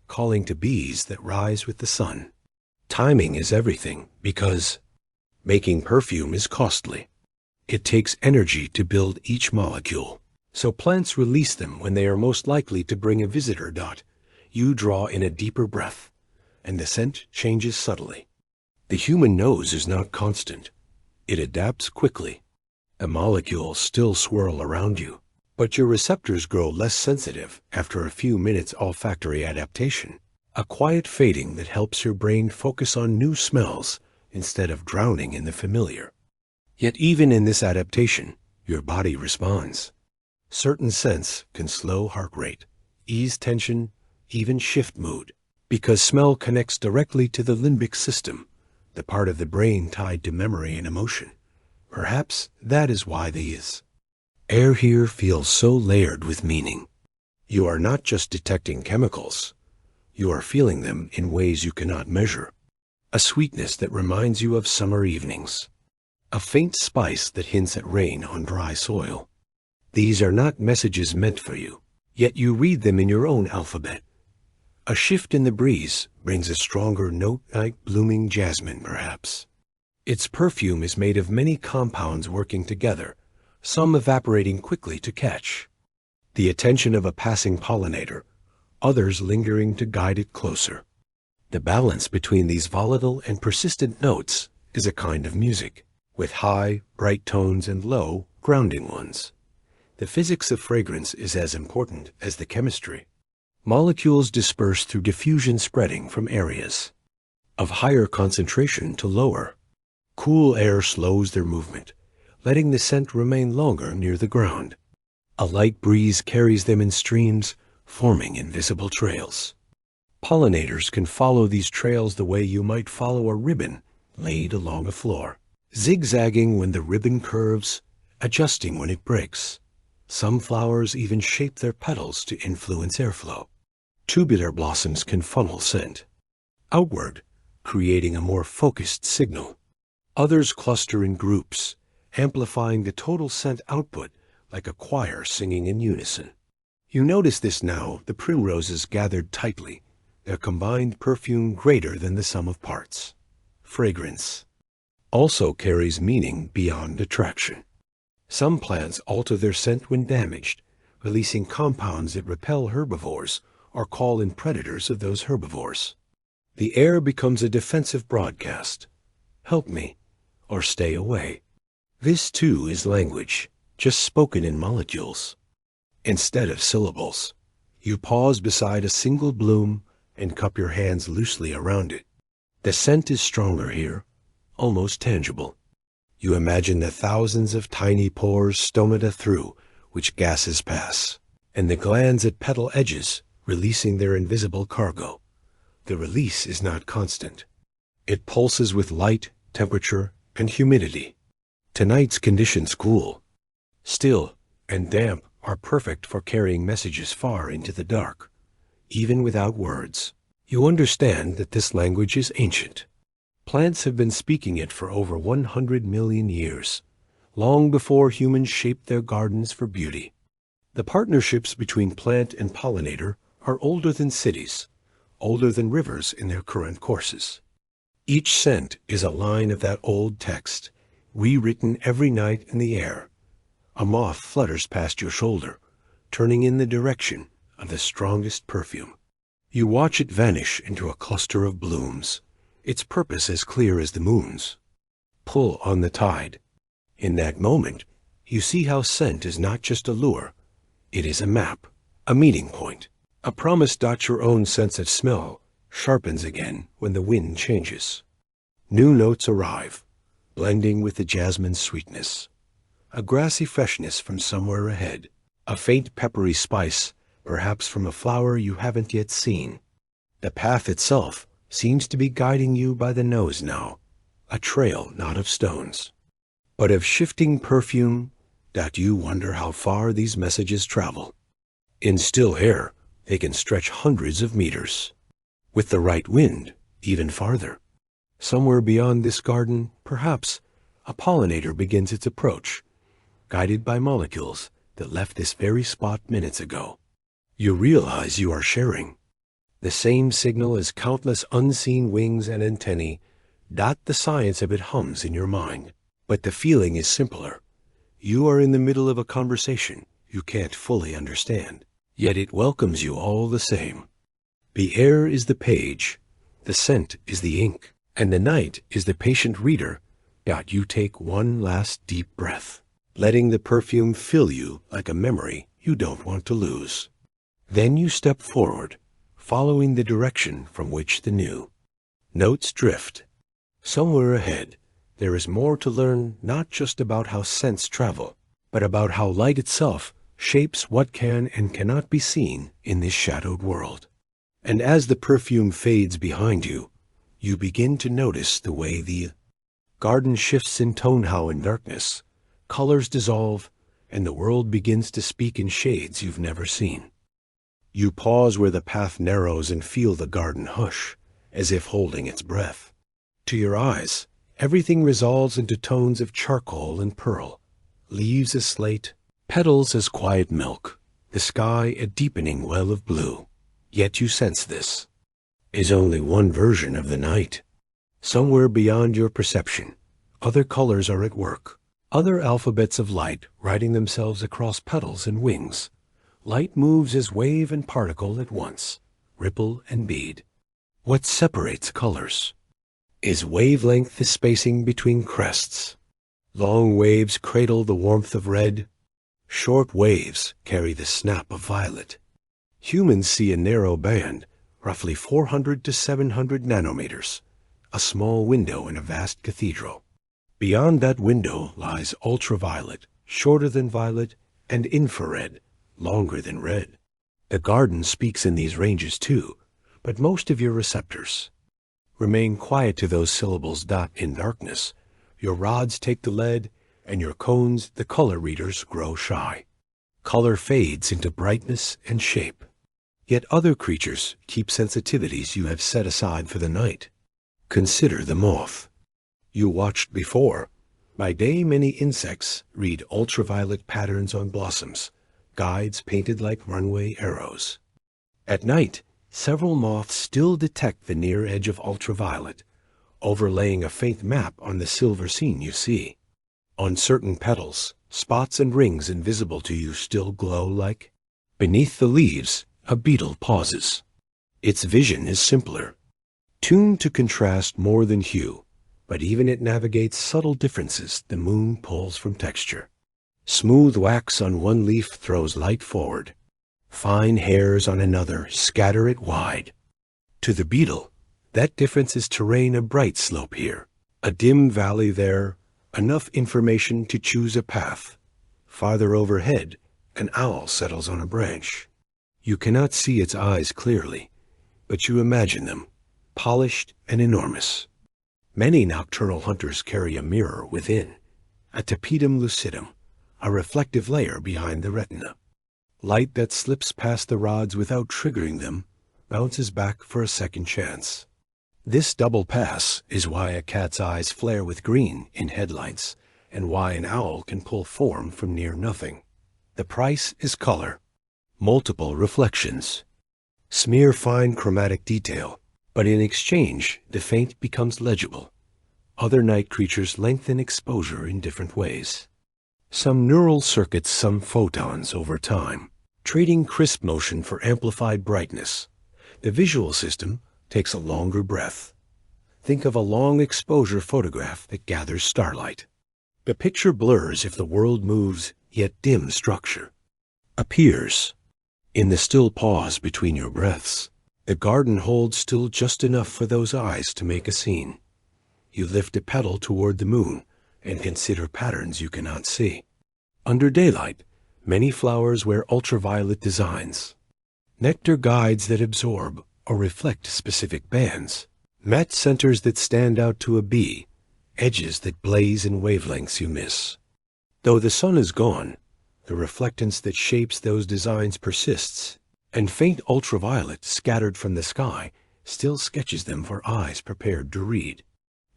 calling to bees that rise with the sun. Timing is everything because making perfume is costly. It takes energy to build each molecule, so plants release them when they are most likely to bring a visitor. You draw in a deeper breath, and the scent changes subtly. The human nose is not constant. It adapts quickly. A molecule still swirl around you, but your receptors grow less sensitive after a few minutes olfactory adaptation, a quiet fading that helps your brain focus on new smells instead of drowning in the familiar. Yet even in this adaptation, your body responds. Certain scents can slow heart rate, ease tension, even shift mood, because smell connects directly to the limbic system, the part of the brain tied to memory and emotion. Perhaps that is why the air here feels so layered with meaning. You are not just detecting chemicals. You are feeling them in ways you cannot measure. A sweetness that reminds you of summer evenings. A faint spice that hints at rain on dry soil. These are not messages meant for you, yet you read them in your own alphabet. A shift in the breeze brings a stronger note like blooming jasmine, perhaps. Its perfume is made of many compounds working together, some evaporating quickly to catch the attention of a passing pollinator, others lingering to guide it closer. The balance between these volatile and persistent notes is a kind of music, with high, bright tones and low, grounding ones. The physics of fragrance is as important as the chemistry. Molecules disperse through diffusion, spreading from areas of higher concentration to lower. Cool air slows their movement, letting the scent remain longer near the ground. A light breeze carries them in streams, forming invisible trails. Pollinators can follow these trails the way you might follow a ribbon laid along a floor, zigzagging when the ribbon curves, adjusting when it breaks. Some flowers even shape their petals to influence airflow. Tubular blossoms can funnel scent outward, creating a more focused signal. Others cluster in groups, amplifying the total scent output like a choir singing in unison. You notice this now, the primroses gathered tightly, their combined perfume greater than the sum of parts. Fragrance also carries meaning beyond attraction. Some plants alter their scent when damaged, releasing compounds that repel herbivores or call in predators of those herbivores. The air becomes a defensive broadcast. Help me, or stay away. This too is language, just spoken in molecules. Instead of syllables, you pause beside a single bloom and cup your hands loosely around it. The scent is stronger here, almost tangible. You imagine the thousands of tiny pores stomata through which gases pass, and the glands at petal edges releasing their invisible cargo. The release is not constant. It pulses with light, temperature, and humidity. Tonight's conditions cool, still, and damp are perfect for carrying messages far into the dark. Even without words, You understand that this language is ancient. Plants have been speaking it for over 100 million years, long before humans shaped their gardens for beauty. The partnerships between plant and pollinator are older than cities, older than rivers in their current courses. Each scent is a line of that old text, rewritten every night in the air. A moth flutters past your shoulder, turning in the direction of the strongest perfume. You watch it vanish into a cluster of blooms, its purpose as clear as the moon's. Pull on the tide. In that moment, you see how scent is not just a lure. It is a map, a meeting point, a promise that your own sense of smell sharpens again when the wind changes. New notes arrive, blending with the jasmine's sweetness. A grassy freshness from somewhere ahead, a faint peppery spice, perhaps from a flower you haven't yet seen. The path itself seems to be guiding you by the nose now, a trail not of stones, but of shifting perfume that you wonder how far these messages travel. In still air, they can stretch hundreds of meters. With the right wind, even farther. Somewhere beyond this garden, perhaps, a pollinator begins its approach, guided by molecules that left this very spot minutes ago. You realize you are sharing. The same signal as countless unseen wings and antennae. The science of it hums in your mind, but the feeling is simpler. You are in the middle of a conversation you can't fully understand, yet it welcomes you all the same. The air is the page, the scent is the ink, and the night is the patient reader. You take one last deep breath, letting the perfume fill you like a memory you don't want to lose. Then you step forward, following the direction from which the new notes drift. Somewhere ahead, there is more to learn, not just about how scents travel, but about how light itself shapes what can and cannot be seen in this shadowed world. And as the perfume fades behind you, you begin to notice the way the garden shifts in tone, how in darkness, colors dissolve, and the world begins to speak in shades you've never seen. You pause where the path narrows and feel the garden hush, as if holding its breath. To your eyes, everything resolves into tones of charcoal and pearl, leaves as slate, petals as quiet milk, the sky a deepening well of blue. Yet you sense this is only one version of the night. Somewhere beyond your perception, other colors are at work, other alphabets of light writing themselves across petals and wings. Light moves as wave and particle at once, ripple and bead. What separates colors is wavelength, the spacing between crests. Long waves cradle the warmth of red. Short waves carry the snap of violet. Humans see a narrow band, roughly 400 to 700 nanometers, a small window in a vast cathedral. Beyond that window lies ultraviolet, shorter than violet, and infrared, longer than red. The garden speaks in these ranges too, but most of your receptors remain quiet to those syllables. In darkness, your rods take the lead, and your cones, the color readers, grow shy. Color fades into brightness and shape. Yet other creatures keep sensitivities you have set aside for the night. Consider the moth. You watched before. By day, many insects read ultraviolet patterns on blossoms, guides painted like runway arrows. At night, several moths still detect the near edge of ultraviolet, overlaying a faint map on the silver scene you see. On certain petals, spots and rings invisible to you still glow like. Beneath the leaves, a beetle pauses. Its vision is simpler, tuned to contrast more than hue, but even it navigates subtle differences the moon pulls from texture. Smooth wax on one leaf throws light forward. Fine hairs on another scatter it wide. To the beetle, that difference is terrain, a bright slope here, a dim valley there, enough information to choose a path. Farther overhead, an owl settles on a branch. You cannot see its eyes clearly, but you imagine them, polished and enormous. Many nocturnal hunters carry a mirror within, a tapetum lucidum, a reflective layer behind the retina. Light that slips past the rods without triggering them, bounces back for a second chance. This double pass is why a cat's eyes flare with green in headlights, and why an owl can pull form from near nothing. The price is color. Multiple reflections. Smear fine chromatic detail, but in exchange, the faint becomes legible. Other night creatures lengthen exposure in different ways. Some neural circuits, some photons over time, trading crisp motion for amplified brightness. The visual system takes a longer breath. Think of a long exposure photograph that gathers starlight. The picture blurs if the world moves, yet dim structure appears. In the still pause between your breaths, the garden holds still just enough for those eyes to make a scene. You lift a petal toward the moon and consider patterns you cannot see. Under daylight, many flowers wear ultraviolet designs. Nectar guides that absorb or reflect specific bands. Matte centers that stand out to a bee, edges that blaze in wavelengths you miss. Though the sun is gone, the reflectance that shapes those designs persists, and faint ultraviolet scattered from the sky still sketches them for eyes prepared to read.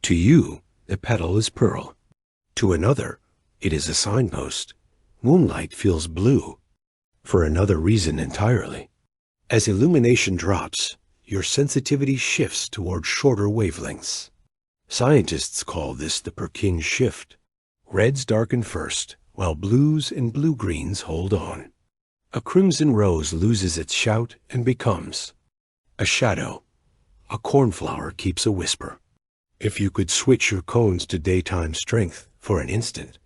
To you, the petal is pearl. To another, it is a signpost. Moonlight feels blue, for another reason entirely. As illumination drops, your sensitivity shifts toward shorter wavelengths. Scientists call this the Perkin shift. Reds darken first, while blues and blue-greens hold on. A crimson rose loses its shout and becomes a shadow. A cornflower keeps a whisper. If you could switch your cones to daytime strength for an instant,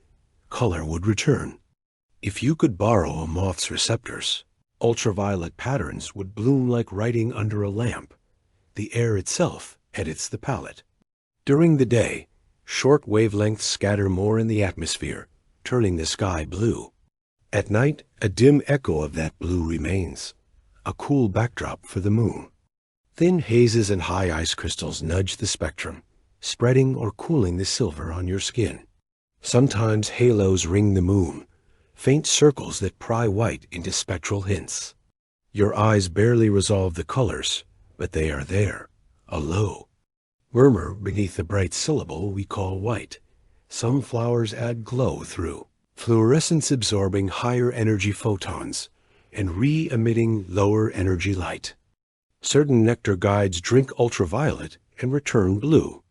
color would return. If you could borrow a moth's receptors, ultraviolet patterns would bloom like writing under a lamp. The air itself edits the palette. During the day, short wavelengths scatter more in the atmosphere, turning the sky blue. At night, a dim echo of that blue remains, a cool backdrop for the moon. Thin hazes and high ice crystals nudge the spectrum, spreading or cooling the silver on your skin. Sometimes halos ring the moon, faint circles that pry white into spectral hints. Your eyes barely resolve the colors, but they are there, a low murmur beneath the bright syllable we call white. Some flowers add glow through fluorescence, absorbing higher energy photons and re-emitting lower energy light. Certain nectar guides drink ultraviolet and return blue.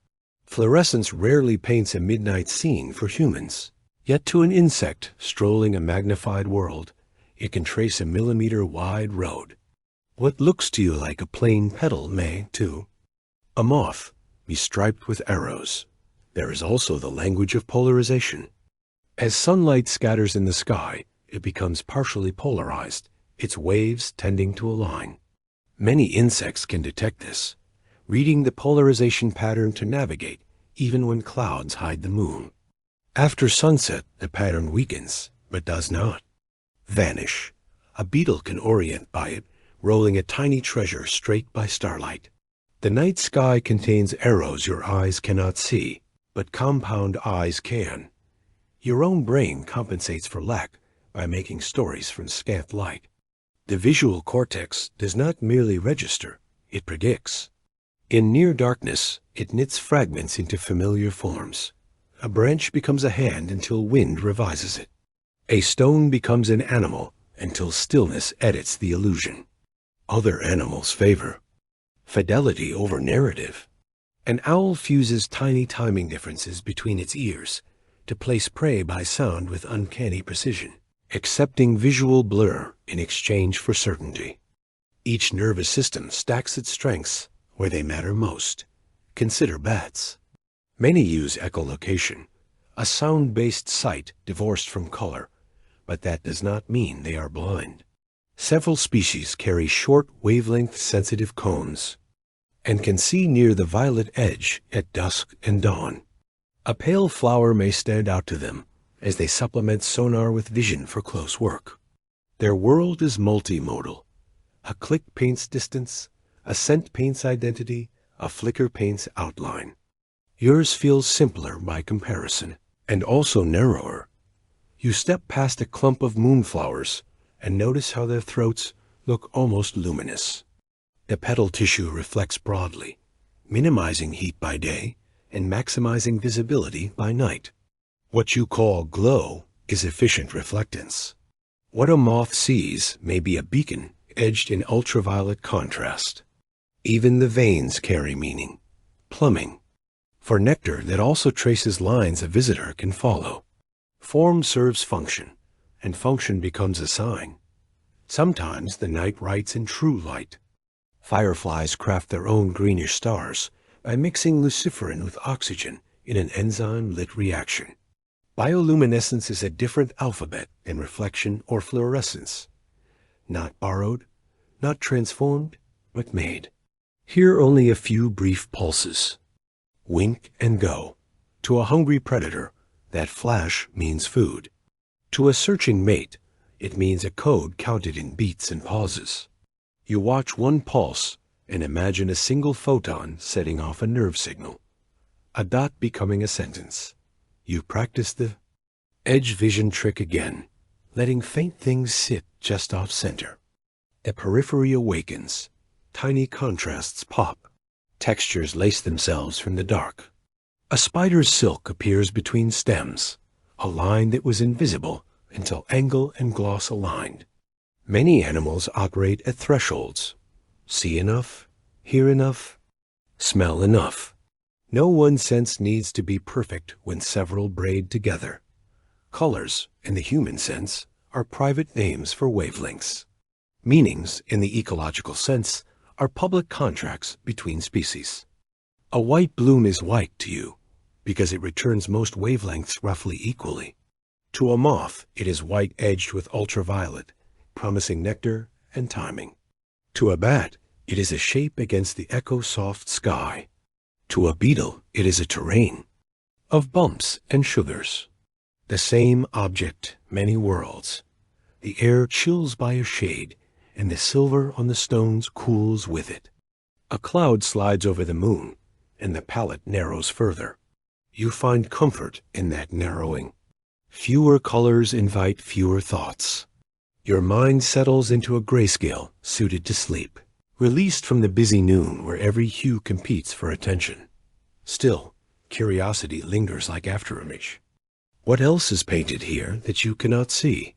Fluorescence rarely paints a midnight scene for humans, yet to an insect strolling a magnified world, it can trace a millimeter-wide road. What looks to you like a plain petal may, too. A moth be striped with arrows. There is also the language of polarization. As sunlight scatters in the sky, it becomes partially polarized, its waves tending to align. Many insects can detect this, reading the polarization pattern to navigate, even when clouds hide the moon. After sunset, the pattern weakens, but does not vanish. A beetle can orient by it, rolling a tiny treasure straight by starlight. The night sky contains arrows your eyes cannot see, but compound eyes can. Your own brain compensates for lack by making stories from scant light. The visual cortex does not merely register, it predicts. In near darkness, it knits fragments into familiar forms. A branch becomes a hand until wind revises it. A stone becomes an animal until stillness edits the illusion. Other animals favor fidelity over narrative. An owl fuses tiny timing differences between its ears to place prey by sound with uncanny precision, accepting visual blur in exchange for certainty. Each nervous system stacks its strengths where they matter most. Consider bats. Many use echolocation, a sound-based sight divorced from color, but that does not mean they are blind. Several species carry short wavelength sensitive cones and can see near the violet edge at dusk and dawn. A pale flower may stand out to them as they supplement sonar with vision for close work. Their world is multimodal. A click paints distance, a scent paints identity, a flicker paints outline. Yours feels simpler by comparison, and also narrower. You step past a clump of moonflowers and notice how their throats look almost luminous. The petal tissue reflects broadly, minimizing heat by day and maximizing visibility by night. What you call glow is efficient reflectance. What a moth sees may be a beacon edged in ultraviolet contrast. Even the veins carry meaning. Plumbing. For nectar that also traces lines a visitor can follow. Form serves function, and function becomes a sign. Sometimes the night writes in true light. Fireflies craft their own greenish stars by mixing luciferin with oxygen in an enzyme-lit reaction. Bioluminescence is a different alphabet than reflection or fluorescence. Not borrowed, not transformed, but made. Here only a few brief pulses. Wink and go. To a hungry predator, that flash means food. To a searching mate, it means a code counted in beats and pauses. You watch one pulse and imagine a single photon setting off a nerve signal. A dot becoming a sentence. You practice the edge vision trick again, letting faint things sit just off center. The periphery awakens. Tiny contrasts pop. Textures lace themselves from the dark. A spider's silk appears between stems, a line that was invisible until angle and gloss aligned. Many animals operate at thresholds. See enough, hear enough, smell enough. No one sense needs to be perfect when several braid together. Colors, in the human sense, are private names for wavelengths. Meanings, in the ecological sense, are public contracts between species. A white bloom is white to you because it returns most wavelengths roughly equally. To a moth, it is white edged with ultraviolet, promising nectar and timing. To a bat, it is a shape against the echo-soft sky. To a beetle, it is a terrain of bumps and sugars. The same object, many worlds. The air chills by a shade, and the silver on the stones cools with it. A cloud slides over the moon, and the palette narrows further. You find comfort in that narrowing. Fewer colors invite fewer thoughts. Your mind settles into a grayscale suited to sleep, released from the busy noon where every hue competes for attention. Still, curiosity lingers like afterimage. What else is painted here that you cannot see?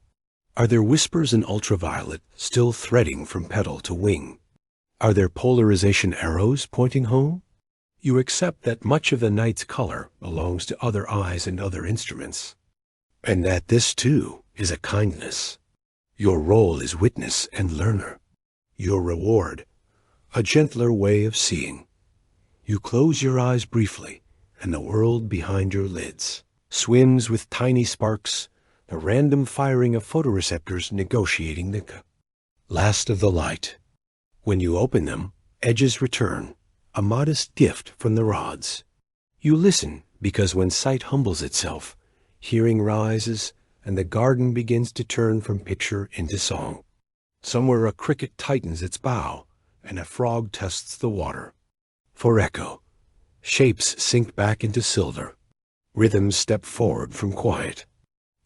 Are there whispers in ultraviolet still threading from petal to wing? Are there polarization arrows pointing home? You accept that much of the night's color belongs to other eyes and other instruments, and that this, too, is a kindness. Your role is witness and learner. Your reward, a gentler way of seeing. You close your eyes briefly, and the world behind your lids swims with tiny sparks, the random firing of photoreceptors negotiating the last of the light. When you open them, edges return, a modest gift from the rods. You listen because when sight humbles itself, hearing rises, and the garden begins to turn from picture into song. Somewhere a cricket tightens its bow, and a frog tests the water. For echo, shapes sink back into silver. Rhythms step forward from quiet.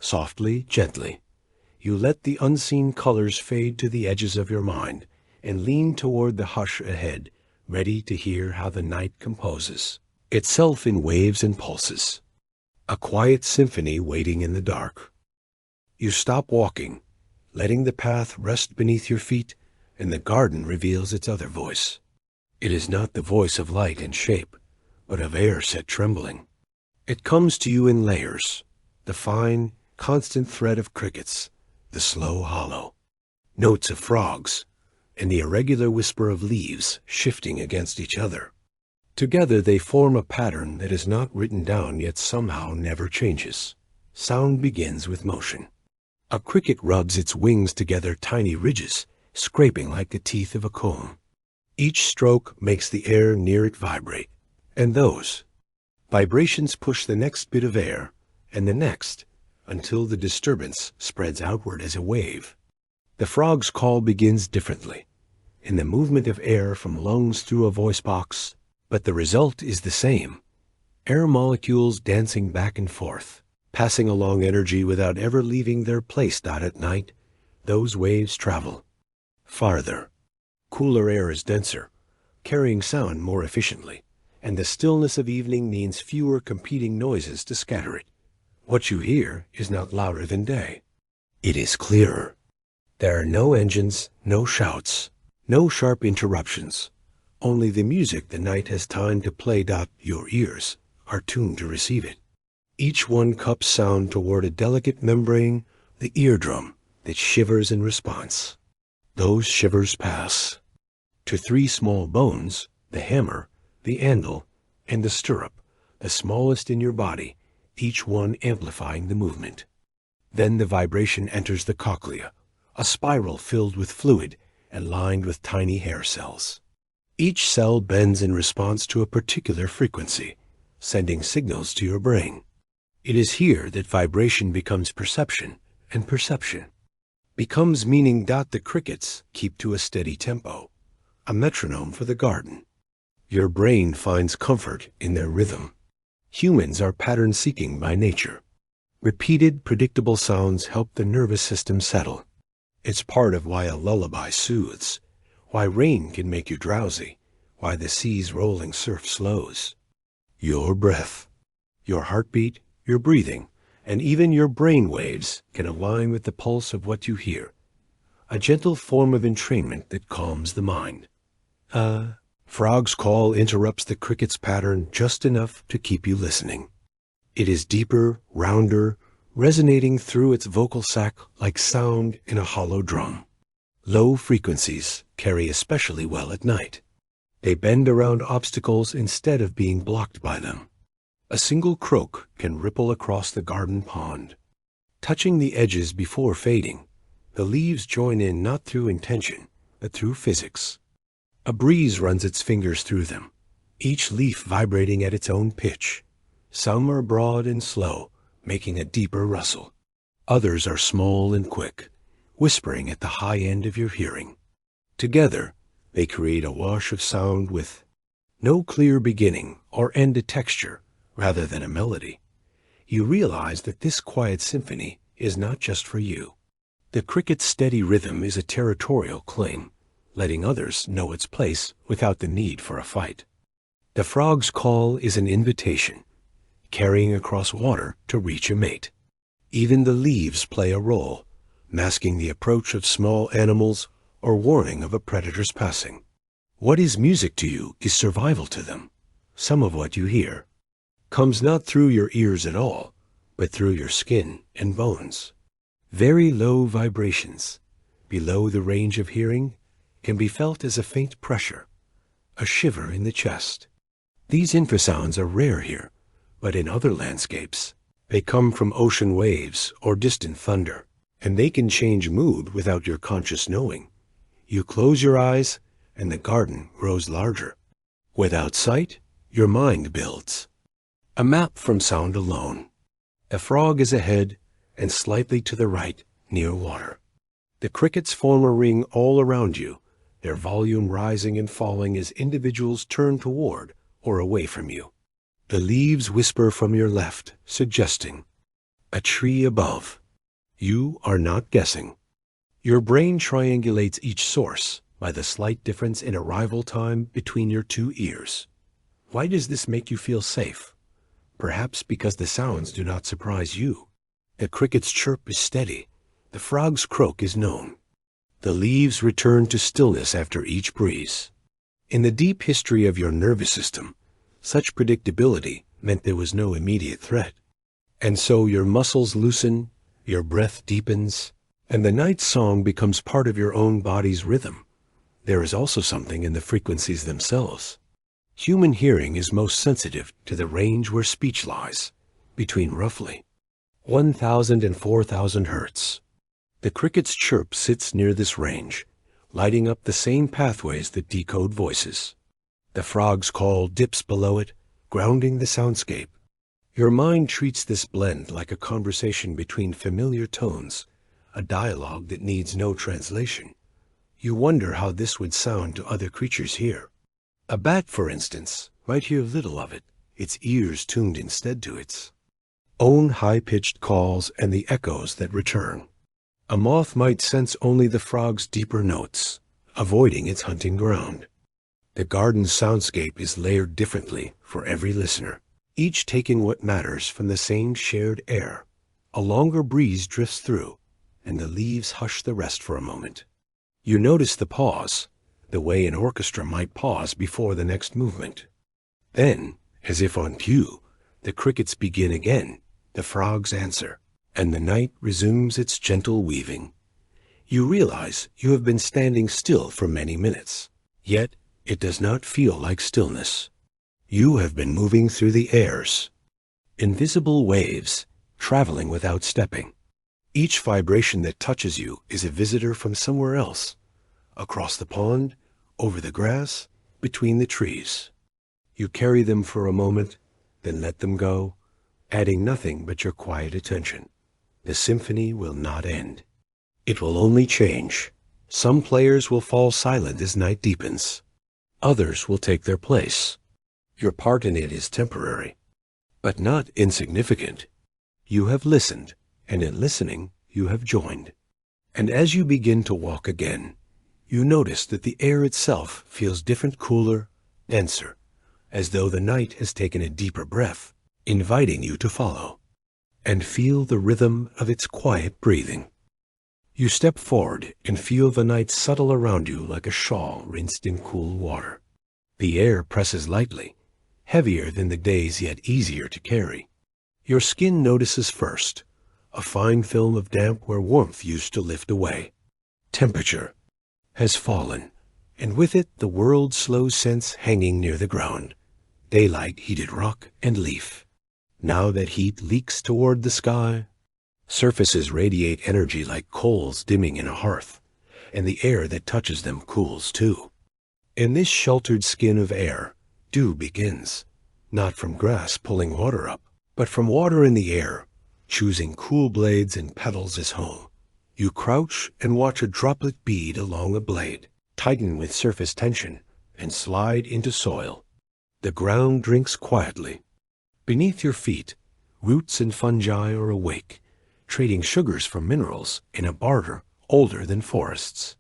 Softly, gently, you let the unseen colors fade to the edges of your mind and lean toward the hush ahead, ready to hear how the night composes, itself in waves and pulses. A quiet symphony waiting in the dark. You stop walking, letting the path rest beneath your feet, and the garden reveals its other voice. It is not the voice of light and shape, but of air set trembling. It comes to you in layers, the fine, constant thread of crickets, the slow hollow, notes of frogs, and the irregular whisper of leaves shifting against each other. Together they form a pattern that is not written down yet somehow never changes. Sound begins with motion. A cricket rubs its wings together tiny ridges, scraping like the teeth of a comb. Each stroke makes the air near it vibrate, and those vibrations push the next bit of air, and the next, until the disturbance spreads outward as a wave. The frog's call begins differently, in the movement of air from lungs through a voice box, but the result is the same. Air molecules dancing back and forth, passing along energy without ever leaving their place. At night, those waves travel farther, Cooler air is denser, carrying sound more efficiently, and the stillness of evening means fewer competing noises to scatter it. What you hear is not louder than day. It is clearer. There are no engines, no shouts, no sharp interruptions. Only the music the night has time to play. Your ears are tuned to receive it. Each one cups sound toward a delicate membrane, the eardrum, that shivers in response. Those shivers pass to three small bones, the hammer, the anvil, and the stirrup, the smallest in your body, each one amplifying the movement. Then the vibration enters the cochlea, a spiral filled with fluid and lined with tiny hair cells. Each cell bends in response to a particular frequency, sending signals to your brain. It is here that vibration becomes perception, and perception becomes meaning. The crickets keep to a steady tempo, a metronome for the garden. Your brain finds comfort in their rhythm. Humans are pattern-seeking by nature. Repeated, predictable sounds help the nervous system settle. It's part of why a lullaby soothes, why rain can make you drowsy, why the sea's rolling surf slows. Your breath, your heartbeat, your breathing, and even your brain waves can align with the pulse of what you hear, a gentle form of entrainment that calms the mind. Frog's call interrupts the cricket's pattern just enough to keep you listening. It is deeper, rounder, resonating through its vocal sac like sound in a hollow drum. Low frequencies carry especially well at night. They bend around obstacles instead of being blocked by them. A single croak can ripple across the garden pond, touching the edges before fading. The leaves join in not through intention, but through physics. A breeze runs its fingers through them, each leaf vibrating at its own pitch. Some are broad and slow, making a deeper rustle. Others are small and quick, whispering at the high end of your hearing. Together, they create a wash of sound with no clear beginning or end, a texture rather than a melody. You realize that this quiet symphony is not just for you. The cricket's steady rhythm is a territorial claim, letting others know its place without the need for a fight. The frog's call is an invitation, carrying across water to reach a mate. Even the leaves play a role, masking the approach of small animals or warning of a predator's passing. What is music to you is survival to them. Some of what you hear comes not through your ears at all, but through your skin and bones. Very low vibrations, below the range of hearing, can be felt as a faint pressure, a shiver in the chest. These infrasounds are rare here, but in other landscapes, they come from ocean waves or distant thunder, and they can change mood without your conscious knowing. You close your eyes, and the garden grows larger. Without sight, your mind builds. A map from sound alone. A frog is ahead and slightly to the right, near water. The crickets form a ring all around you, their volume rising and falling as individuals turn toward or away from you. The leaves whisper from your left, suggesting a tree above. You are not guessing. Your brain triangulates each source by the slight difference in arrival time between your two ears. Why does this make you feel safe? Perhaps because the sounds do not surprise you. The cricket's chirp is steady. The frog's croak is known. The leaves return to stillness after each breeze. In the deep history of your nervous system, such predictability meant there was no immediate threat. And so your muscles loosen, your breath deepens, and the night song becomes part of your own body's rhythm. There is also something in the frequencies themselves. Human hearing is most sensitive to the range where speech lies, between roughly 1,000 and 4,000 hertz. The cricket's chirp sits near this range, lighting up the same pathways that decode voices. The frog's call dips below it, grounding the soundscape. Your mind treats this blend like a conversation between familiar tones, a dialogue that needs no translation. You wonder how this would sound to other creatures here. A bat, for instance, might hear little of it, its ears tuned instead to its own high-pitched calls and the echoes that return. A moth might sense only the frog's deeper notes, avoiding its hunting ground. The garden's soundscape is layered differently for every listener, each taking what matters from the same shared air. A longer breeze drifts through, and the leaves hush the rest for a moment. You notice the pause, the way an orchestra might pause before the next movement. Then, as if on cue, the crickets begin again, the frogs answer, and the night resumes its gentle weaving. You realize you have been standing still for many minutes, yet it does not feel like stillness. You have been moving through the airs, invisible waves, traveling without stepping. Each vibration that touches you is a visitor from somewhere else, across the pond, over the grass, between the trees. You carry them for a moment, then let them go, adding nothing but your quiet attention. The symphony will not end. It will only change. Some players will fall silent as night deepens. Others will take their place. Your part in it is temporary, but not insignificant. You have listened, and in listening, you have joined. And as you begin to walk again, you notice that the air itself feels different, cooler, denser, as though the night has taken a deeper breath, inviting you to follow, and feel the rhythm of its quiet breathing. You step forward and feel the night settle around you like a shawl rinsed in cool water. The air presses lightly, heavier than the days yet easier to carry. Your skin notices first, a fine film of damp where warmth used to lift away. Temperature has fallen, and with it the world's slow sense hanging near the ground. Daylight heated rock and leaf. Now that heat leaks toward the sky. Surfaces radiate energy like coals dimming in a hearth, and the air that touches them cools too. In this sheltered skin of air, dew begins, not from grass pulling water up, but from water in the air, choosing cool blades and petals as home. You crouch and watch a droplet bead along a blade, tighten with surface tension, and slide into soil. The ground drinks quietly. Beneath your feet, roots and fungi are awake, trading sugars for minerals in a barter older than forests.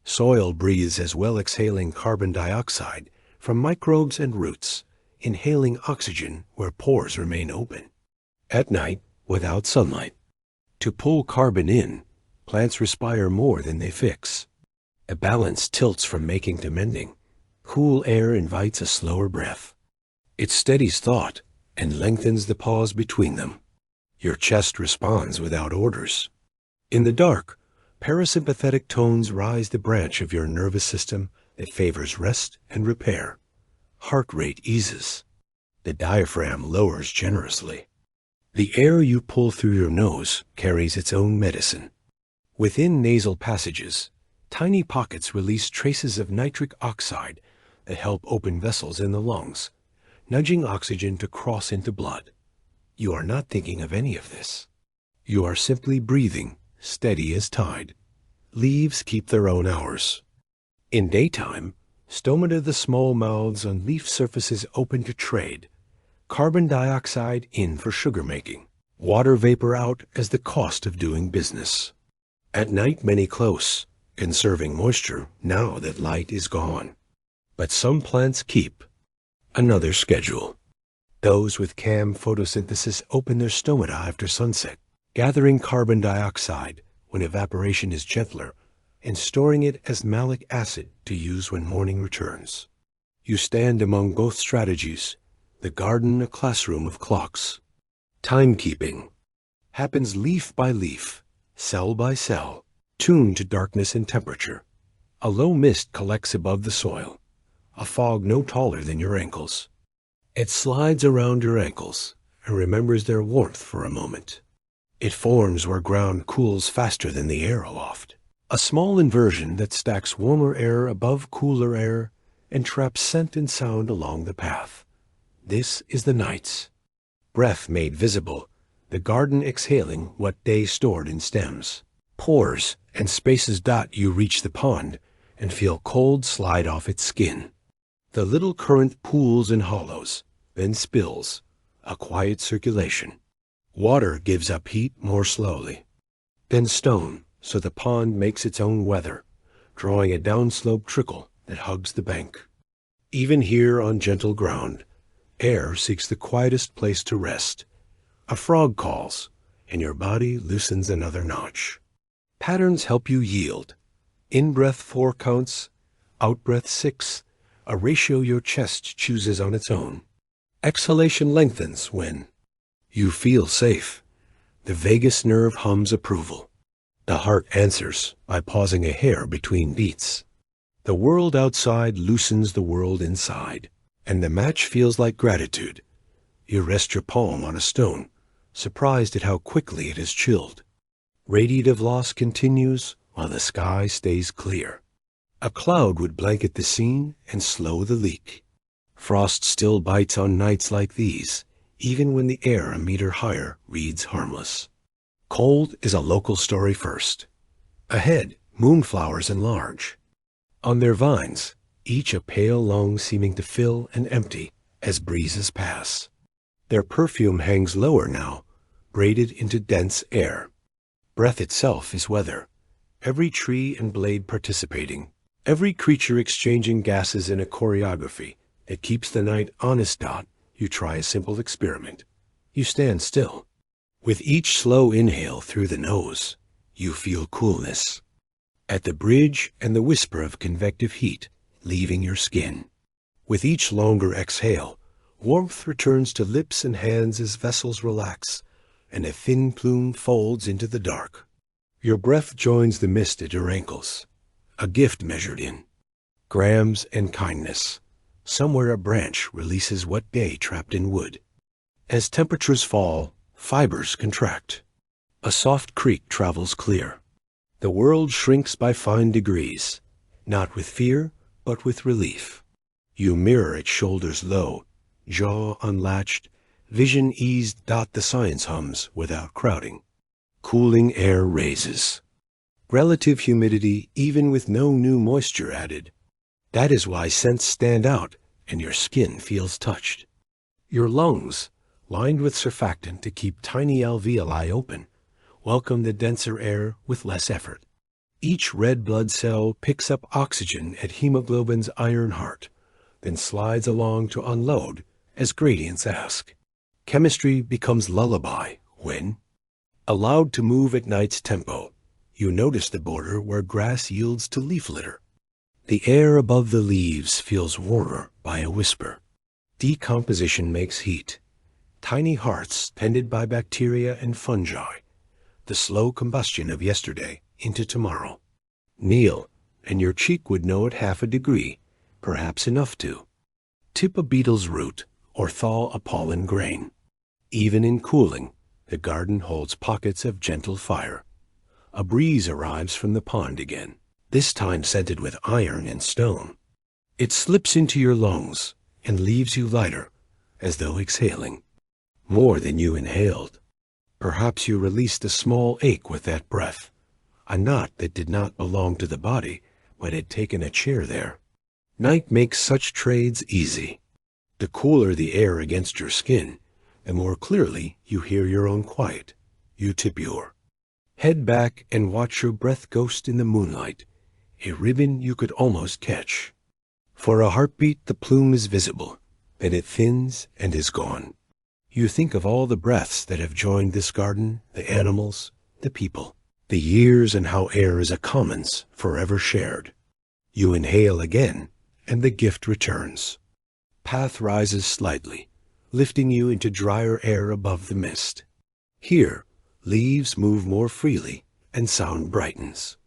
Soil breathes as well, exhaling carbon dioxide from microbes and roots, inhaling oxygen where pores remain open. At night, without sunlight, to pull carbon in, plants respire more than they fix. A balance tilts from making to mending. Cool air invites a slower breath. It steadies thought and lengthens the pause between them. Your chest responds without orders. In the dark, parasympathetic tones rise the branch of your nervous system that favors rest and repair. Heart rate eases. The diaphragm lowers generously. The air you pull through your nose carries its own medicine. Within nasal passages, tiny pockets release traces of nitric oxide that help open vessels in the lungs, nudging oxygen to cross into blood. You are not thinking of any of this. You are simply breathing, steady as tide. Leaves keep their own hours. In daytime, stomata, the small mouths on leaf surfaces, open to trade. Carbon dioxide in for sugar making. Water vapor out as the cost of doing business. At night, many close, conserving moisture now that light is gone. But some plants keep another schedule. Those with CAM photosynthesis open their stomata after sunset, gathering carbon dioxide when evaporation is gentler and storing it as malic acid to use when morning returns. You stand among both strategies, the garden a classroom of clocks. Timekeeping happens leaf by leaf, cell by cell, tuned to darkness and temperature. A low mist collects above the soil, a fog no taller than your ankles. It slides around your ankles and remembers their warmth for a moment. It forms where ground cools faster than the air aloft. A small inversion that stacks warmer air above cooler air and traps scent and sound along the path. This is the night's breath made visible, the garden exhaling what day stored in stems. Pores and spaces dot. You reach the pond and feel cold slide off its skin. The little current pools and hollows, then spills, a quiet circulation. Water gives up heat more slowly. Then stone, so the pond makes its own weather, drawing a downslope trickle that hugs the bank. Even here on gentle ground, air seeks the quietest place to rest. A frog calls, and your body loosens another notch. Patterns help you yield. In-breath 4 counts, out-breath 6, a ratio your chest chooses on its own. Exhalation lengthens when you feel safe. The vagus nerve hums approval. The heart answers by pausing a hair between beats. The world outside loosens the world inside, and the match feels like gratitude. You rest your palm on a stone, surprised at how quickly it has chilled. Radiative loss continues while the sky stays clear. A cloud would blanket the scene and slow the leak. Frost still bites on nights like these, even when the air a meter higher reads harmless. Cold is a local story first. Ahead, moonflowers enlarge. On their vines, each a pale lung seeming to fill and empty as breezes pass. Their perfume hangs lower now, braided into dense air. Breath itself is weather, every tree and blade participating, every creature exchanging gases in a choreography that keeps the night honest. You try a simple experiment. You stand still. With each slow inhale through the nose, you feel coolness. At the bridge and the whisper of convective heat leaving your skin. With each longer exhale, warmth returns to lips and hands as vessels relax, and a thin plume folds into the dark. Your breath joins the mist at your ankles, a gift measured in grams and kindness. Somewhere a branch releases wet day trapped in wood. As temperatures fall, fibers contract. A soft creak travels clear. The world shrinks by fine degrees, not with fear, but with relief. You mirror its shoulders low, jaw unlatched, vision eased. The science hums without crowding. Cooling air raises. Relative humidity even with no new moisture added. That is why scents stand out and your skin feels touched. Your lungs, lined with surfactant to keep tiny alveoli open, welcome the denser air with less effort. Each red blood cell picks up oxygen at hemoglobin's iron heart, then slides along to unload as gradients ask. Chemistry becomes lullaby when, allowed to move at night's tempo, you notice the border where grass yields to leaf litter. The air above the leaves feels warmer by a whisper. Decomposition makes heat. Tiny hearts tended by bacteria and fungi. The slow combustion of yesterday into tomorrow. Kneel, and your cheek would know it 1/2 degree, perhaps enough to tip a beetle's root or thaw a pollen grain. Even in cooling, the garden holds pockets of gentle fire. A breeze arrives from the pond again, this time scented with iron and stone. It slips into your lungs and leaves you lighter, as though exhaling more than you inhaled. Perhaps you released a small ache with that breath, a knot that did not belong to the body, but had taken a chair there. Night makes such trades easy. The cooler the air against your skin, the more clearly you hear your own quiet. You tip your head back and watch your breath ghost in the moonlight, a ribbon you could almost catch. For a heartbeat the plume is visible, then it thins and is gone. You think of all the breaths that have joined this garden, the animals, the people, the years, and how air is a commons forever shared. You inhale again, and the gift returns. Path rises slightly, lifting you into drier air above the mist. Here, leaves move more freely, and sound brightens.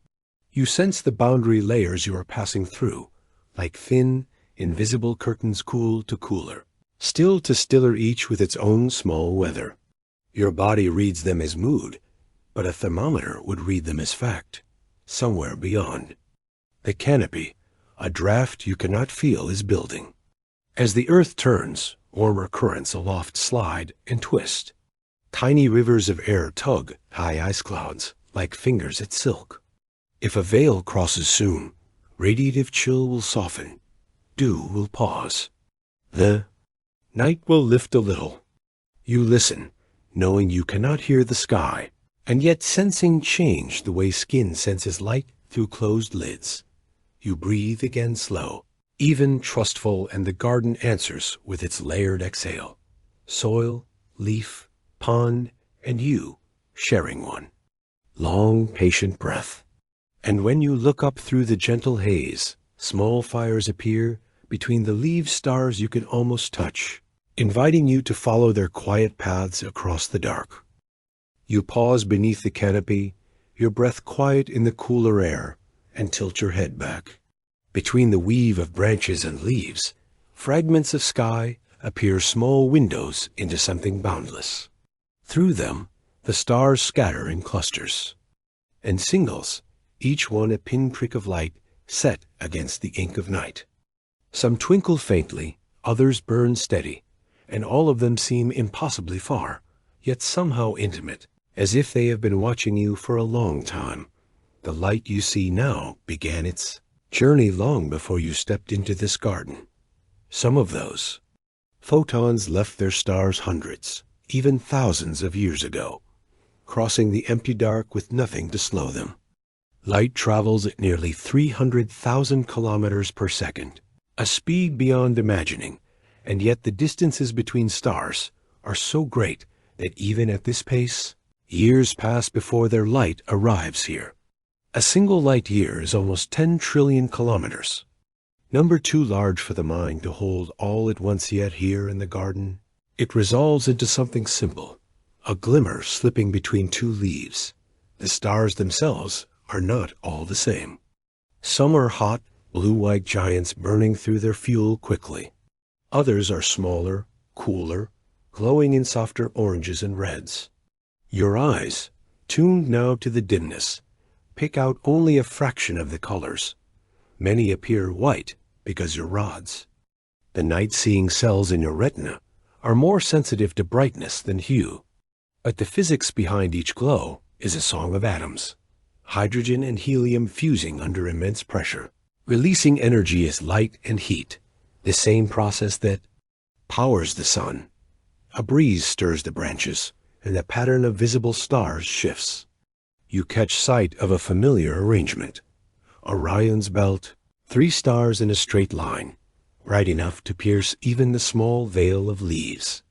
You sense the boundary layers you are passing through, like thin, invisible curtains, cool to cooler, still to stiller, each with its own small weather. Your body reads them as mood, but a thermometer would read them as fact, somewhere beyond. The canopy, a draft you cannot feel, is building. As the earth turns, warmer currents aloft slide and twist. Tiny rivers of air tug high ice clouds like fingers at silk. If a veil crosses soon, radiative chill will soften, dew will pause. The night will lift a little. You listen, knowing you cannot hear the sky, and yet sensing change the way skin senses light through closed lids. You breathe again slow, even, trustful, and the garden answers with its layered exhale. Soil, leaf, pond, and you, sharing one. Long, patient breath. And when you look up through the gentle haze, small fires appear between the leaves, stars you can almost touch, inviting you to follow their quiet paths across the dark. You pause beneath the canopy, your breath quiet in the cooler air, and tilt your head back. Between the weave of branches and leaves, fragments of sky appear, small windows into something boundless. Through them, the stars scatter in clusters and singles, each one a pinprick of light set against the ink of night. Some twinkle faintly, others burn steady, and all of them seem impossibly far, yet somehow intimate, as if they have been watching you for a long time. The light you see now began its journey long before you stepped into this garden. Some of those photons left their stars hundreds, even thousands of years ago, crossing the empty dark with nothing to slow them. Light travels at nearly 300,000 kilometers per second, a speed beyond imagining, and yet the distances between stars are so great that even at this pace, years pass before their light arrives here. A single light year is almost 10 trillion kilometers. Number too large for the mind to hold all at once, yet here in the garden, it resolves into something simple, a glimmer slipping between two leaves. The stars themselves are not all the same. Some are hot, blue-white giants burning through their fuel quickly. Others are smaller, cooler, glowing in softer oranges and reds. Your eyes, tuned now to the dimness, pick out only a fraction of the colors. Many appear white because your rods, the night-seeing cells in your retina, are more sensitive to brightness than hue. But the physics behind each glow is a song of atoms, hydrogen and helium fusing under immense pressure, releasing energy as light and heat, the same process that powers the sun. A breeze stirs the branches, and the pattern of visible stars shifts. You catch sight of a familiar arrangement. Orion's belt, 3 stars in a straight line, bright enough to pierce even the small veil of leaves.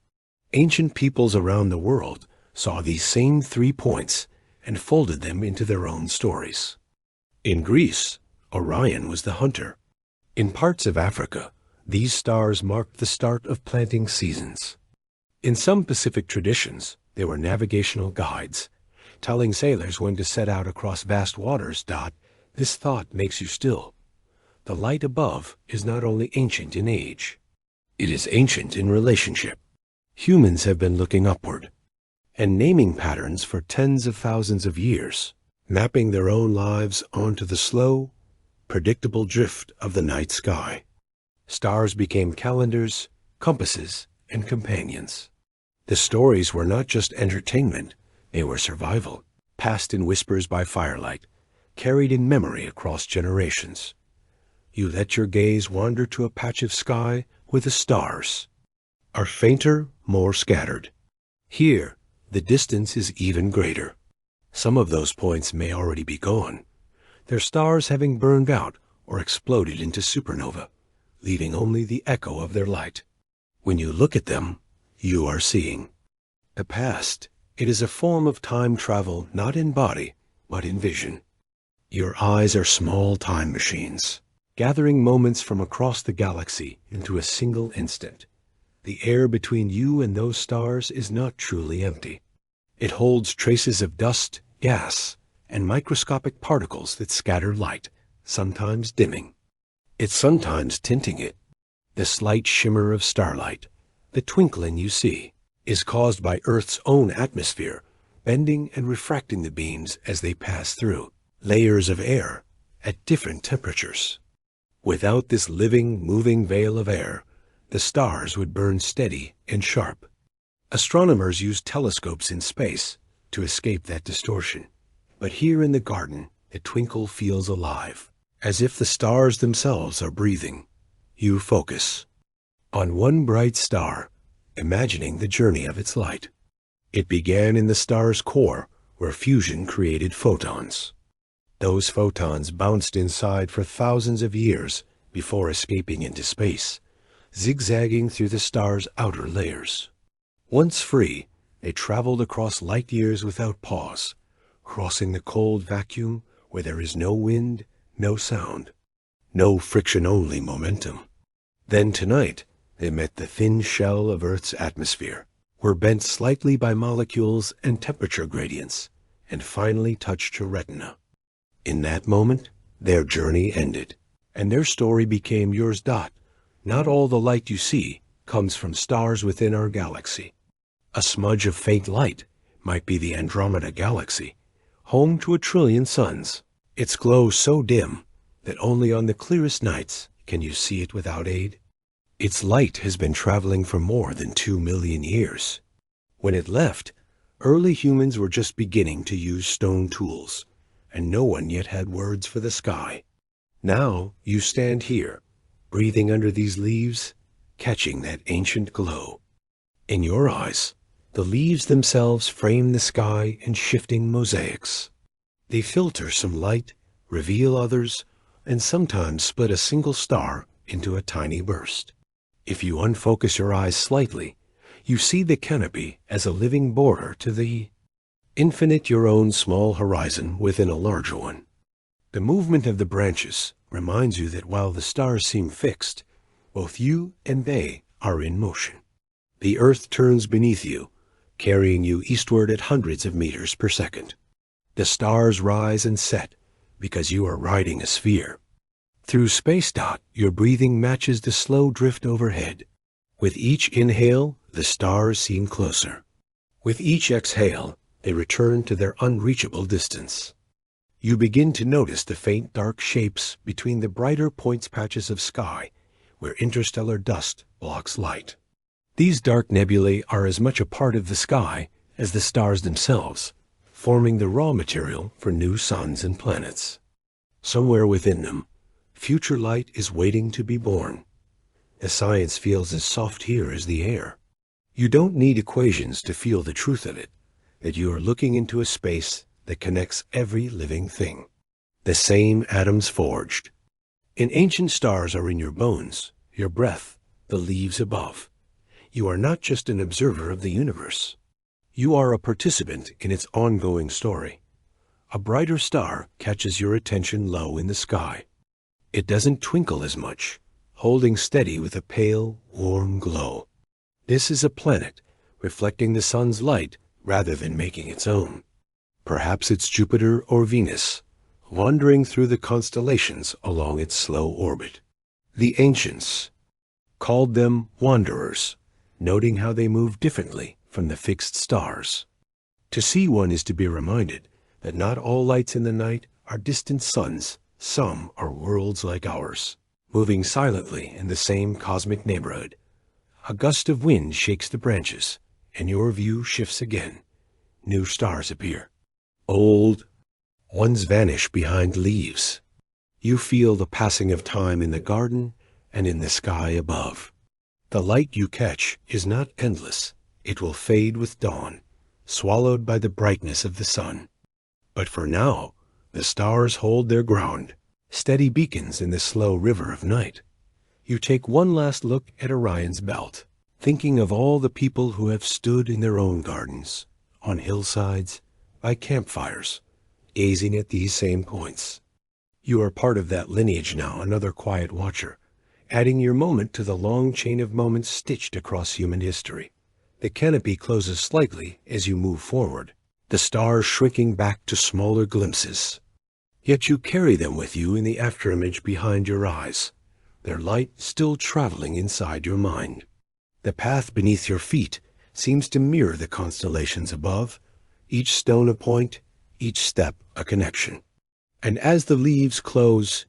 Ancient peoples around the world saw these same 3 points and folded them into their own stories. In Greece, Orion was the hunter. In parts of Africa, these stars marked the start of planting seasons. In some Pacific traditions, they were navigational guides, telling sailors when to set out across vast waters. This thought makes you still. The light above is not only ancient in age, it is ancient in relationship. Humans have been looking upward and naming patterns for tens of thousands of years, mapping their own lives onto the slow, predictable drift of the night sky. Stars became calendars, compasses, and companions. The stories were not just entertainment, they were survival, passed in whispers by firelight, carried in memory across generations. You let your gaze wander to a patch of sky where the stars are fainter, more scattered. Here, the distance is even greater. Some of those points may already be gone, their stars having burned out or exploded into supernova, leaving only the echo of their light. When you look at them, you are seeing the past. It is a form of time travel, not in body, but in vision. Your eyes are small time machines, gathering moments from across the galaxy into a single instant. The air between you and those stars is not truly empty. It holds traces of dust, gas, and microscopic particles that scatter light, sometimes dimming it, sometimes tinting it. The slight shimmer of starlight, the twinkling you see, is caused by Earth's own atmosphere, bending and refracting the beams as they pass through layers of air at different temperatures. Without this living, moving veil of air, the stars would burn steady and sharp. Astronomers use telescopes in space to escape that distortion. But here in the garden, the twinkle feels alive, as if the stars themselves are breathing. You focus on one bright star, imagining the journey of its light. It began in the star's core, where fusion created photons. Those photons bounced inside for thousands of years before escaping into space, zigzagging through the star's outer layers. Once free, they traveled across light years without pause, crossing the cold vacuum where there is no wind, no sound, no friction-only momentum. Then tonight, they met the thin shell of Earth's atmosphere, were bent slightly by molecules and temperature gradients, and finally touched your retina. In that moment, their journey ended, and their story became yours. Not all the light you see comes from stars within our galaxy. A smudge of faint light might be the Andromeda Galaxy, home to 1 trillion suns. Its glow so dim that only on the clearest nights can you see it without aid. Its light has been traveling for more than 2 million years. When it left, early humans were just beginning to use stone tools, and no one yet had words for the sky. Now you stand here, breathing under these leaves, catching that ancient glow. In your eyes, the leaves themselves frame the sky in shifting mosaics. They filter some light, reveal others, and sometimes split a single star into a tiny burst. If you unfocus your eyes slightly, you see the canopy as a living border to the infinite, your own small horizon within a larger one. The movement of the branches reminds you that while the stars seem fixed, both you and they are in motion. The earth turns beneath you, carrying you eastward at hundreds of meters per second. The stars rise and set because you are riding a sphere. Through space, your breathing matches the slow drift overhead. With each inhale, the stars seem closer. With each exhale, they return to their unreachable distance. You begin to notice the faint dark shapes between the brighter points patches of sky where interstellar dust blocks light. These dark nebulae are as much a part of the sky as the stars themselves, forming the raw material for new suns and planets. Somewhere within them, future light is waiting to be born. The science feels as soft here as the air. You don't need equations to feel the truth of it, that you are looking into a space that connects every living thing. The same atoms forged. And ancient stars are in your bones, your breath, the leaves above. You are not just an observer of the universe. You are a participant in its ongoing story. A brighter star catches your attention low in the sky. It doesn't twinkle as much, holding steady with a pale, warm glow. This is a planet reflecting the sun's light rather than making its own. Perhaps it's Jupiter or Venus, wandering through the constellations along its slow orbit. The ancients called them wanderers, noting how they move differently from the fixed stars. To see one is to be reminded that not all lights in the night are distant suns. Some are worlds like ours, moving silently in the same cosmic neighborhood. A gust of wind shakes the branches, and your view shifts again. New stars appear. Old ones vanish behind leaves. You feel the passing of time in the garden and in the sky above. The light you catch is not endless. It will fade with dawn, swallowed by the brightness of the sun. But for now, the stars hold their ground, steady beacons in the slow river of night. You take one last look at Orion's belt, thinking of all the people who have stood in their own gardens, on hillsides, by campfires, gazing at these same points. You are part of that lineage now, another quiet watcher, adding your moment to the long chain of moments stitched across human history. The canopy closes slightly as you move forward, the stars shrinking back to smaller glimpses. Yet you carry them with you in the afterimage behind your eyes, their light still traveling inside your mind. The path beneath your feet seems to mirror the constellations above, each stone a point, each step a connection. And as the leaves close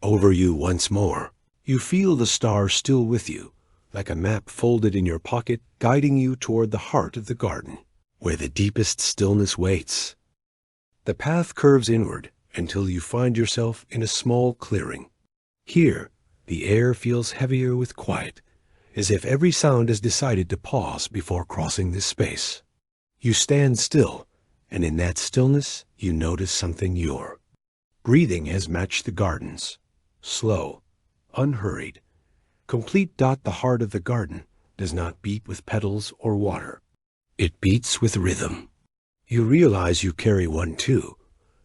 over you once more, you feel the stars still with you, like a map folded in your pocket, guiding you toward the heart of the garden, where the deepest stillness waits. The path curves inward until you find yourself in a small clearing. Here, the air feels heavier with quiet, as if every sound has decided to pause before crossing this space. You stand still, and in that stillness, you notice something you're Breathing has matched the garden's. Slow, unhurried, complete. The heart of the garden does not beat with petals or water. It beats with rhythm. You realize you carry one too,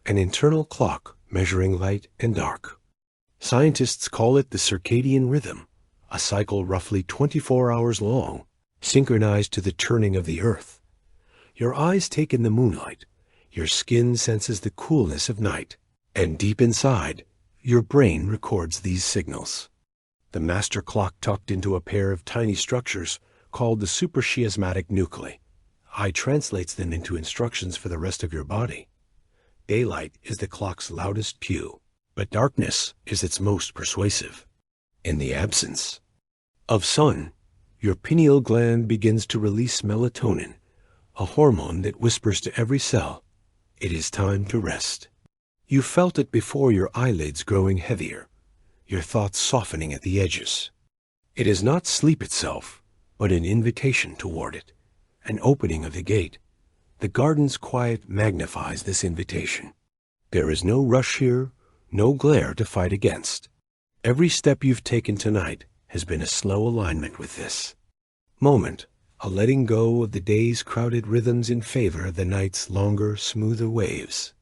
an internal clock measuring light and dark. Scientists call it the circadian rhythm, a cycle roughly 24 hours long, synchronized to the turning of the earth. Your eyes take in the moonlight, your skin senses the coolness of night, and deep inside, your brain records these signals. The master clock tucked into a pair of tiny structures called the suprachiasmatic nuclei. Translates them into instructions for the rest of your body. Daylight is the clock's loudest cue, but darkness is its most persuasive. In the absence of sun, your pineal gland begins to release melatonin, a hormone that whispers to every cell, it is time to rest. You felt it before, your eyelids growing heavier, your thoughts softening at the edges. It is not sleep itself, but an invitation toward it, an opening of the gate. The garden's quiet magnifies this invitation. There is no rush here, no glare to fight against. Every step you've taken tonight has been a slow alignment with this moment, a letting go of the day's crowded rhythms in favor of the night's longer, smoother waves.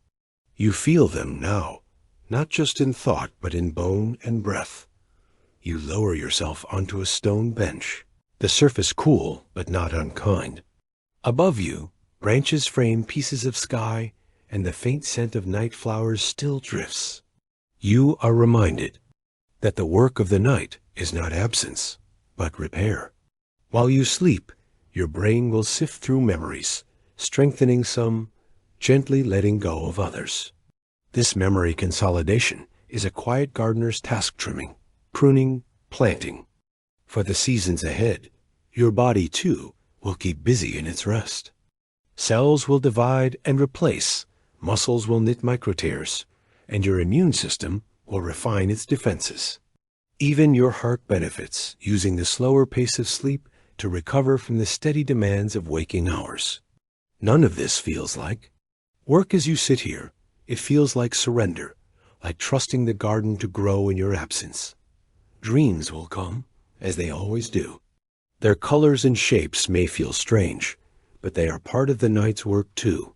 You feel them now, not just in thought, but in bone and breath. You lower yourself onto a stone bench, the surface cool but not unkind. Above you, branches frame pieces of sky, and the faint scent of night flowers still drifts. You are reminded that the work of the night is not absence, but repair. While you sleep, your brain will sift through memories, strengthening some, gently letting go of others. This memory consolidation is a quiet gardener's task, trimming, pruning, planting. For the seasons ahead, your body, too, will keep busy in its rest. Cells will divide and replace, muscles will knit microtears, and your immune system will refine its defenses. Even your heart benefits, using the slower pace of sleep to recover from the steady demands of waking hours. None of this feels like work as you sit here. It feels like surrender, like trusting the garden to grow in your absence. Dreams will come, as they always do. Their colors and shapes may feel strange, but they are part of the night's work too.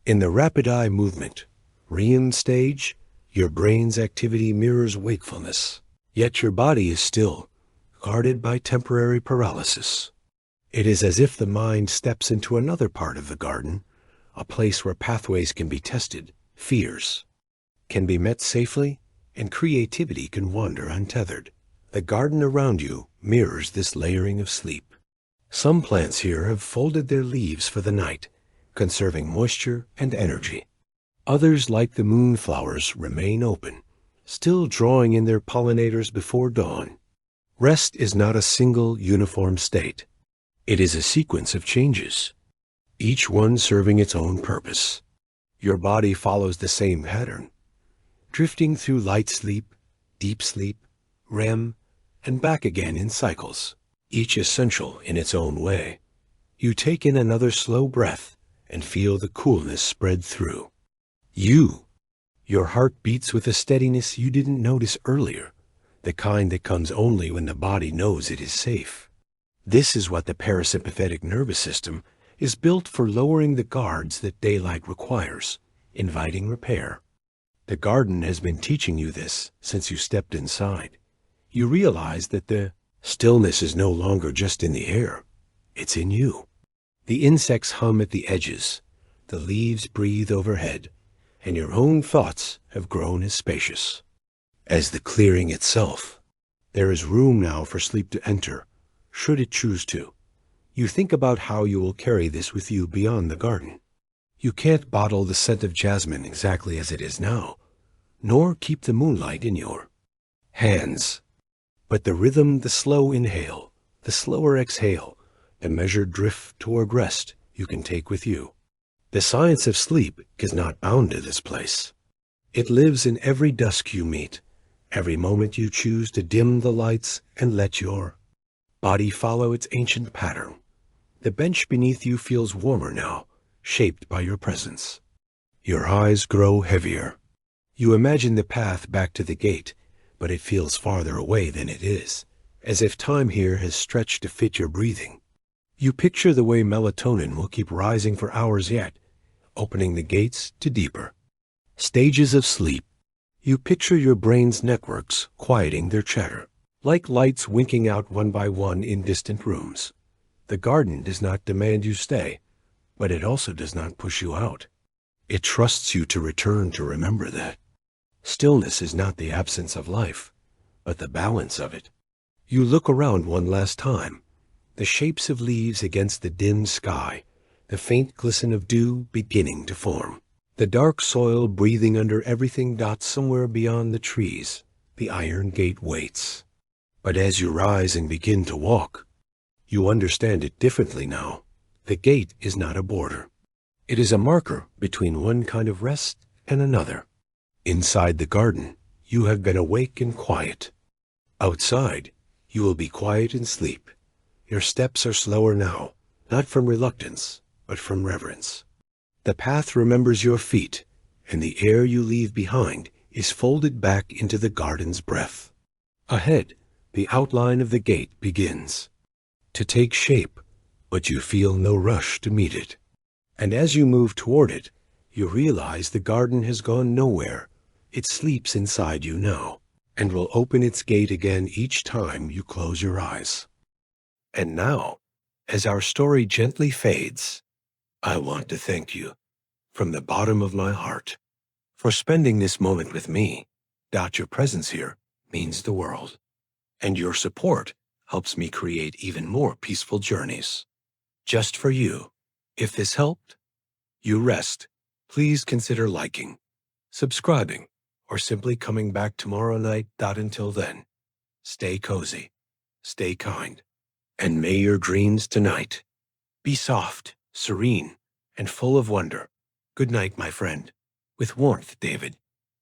In the rapid eye movement, REM stage, your brain's activity mirrors wakefulness, yet your body is still, guarded by temporary paralysis. It is as if the mind steps into another part of the garden, a place where pathways can be tested, fears can be met safely, and creativity can wander untethered. The garden around you mirrors this layering of sleep. Some plants here have folded their leaves for the night, conserving moisture and energy. Others, like the moonflowers, remain open, still drawing in their pollinators before dawn. Rest is not a single uniform state. It is a sequence of changes, each one serving its own purpose. Your body follows the same pattern, drifting through light sleep, deep sleep, REM, and back again in cycles, each essential in its own way. You take in another slow breath and feel the coolness spread through. Your heart beats with a steadiness you didn't notice earlier, the kind that comes only when the body knows it is safe. This is what the parasympathetic nervous system is built for, lowering the guards that daylight requires, inviting repair. The garden has been teaching you this since you stepped inside. You realize that the stillness is no longer just in the air, it's in you. The insects hum at the edges, the leaves breathe overhead, and your own thoughts have grown as spacious as the clearing itself. There is room now for sleep to enter, should it choose to. You think about how you will carry this with you beyond the garden. You can't bottle the scent of jasmine exactly as it is now, nor keep the moonlight in your hands. But the rhythm, the slow inhale, the slower exhale, the measured drift toward rest you can take with you. The science of sleep is not bound to this place. It lives in every dusk you meet, every moment you choose to dim the lights and let your body follow its ancient pattern. The bench beneath you feels warmer now, shaped by your presence. Your eyes grow heavier. You imagine the path back to the gate, but it feels farther away than it is, as if time here has stretched to fit your breathing. You picture the way melatonin will keep rising for hours yet, opening the gates to deeper stages of sleep. You picture your brain's networks quieting their chatter, like lights winking out one by one in distant rooms. The garden does not demand you stay, but it also does not push you out. It trusts you to return to remember that. Stillness is not the absence of life, but the balance of it. You look around one last time, the shapes of leaves against the dim sky, the faint glisten of dew beginning to form. The dark soil breathing under everything dots somewhere beyond the trees. The iron gate waits. But as you rise and begin to walk, you understand it differently now. The gate is not a border. It is a marker between one kind of rest and another. Inside the garden, you have been awake and quiet. Outside, you will be quiet in sleep. Your steps are slower now, not from reluctance, but from reverence. The path remembers your feet, and the air you leave behind is folded back into the garden's breath. Ahead, the outline of the gate begins to take shape, but you feel no rush to meet it. And as you move toward it, you realize the garden has gone nowhere. It sleeps inside you now, and will open its gate again each time you close your eyes. And now, as our story gently fades, I want to thank you from the bottom of my heart for spending this moment with me. Your presence here means the world, and your support helps me create even more peaceful journeys. Just for you. If this helped you rest, please consider liking, subscribing, or simply coming back tomorrow night. Until then, stay cozy, stay kind, and may your dreams tonight be soft, serene, and full of wonder. Good night, my friend. With warmth, David.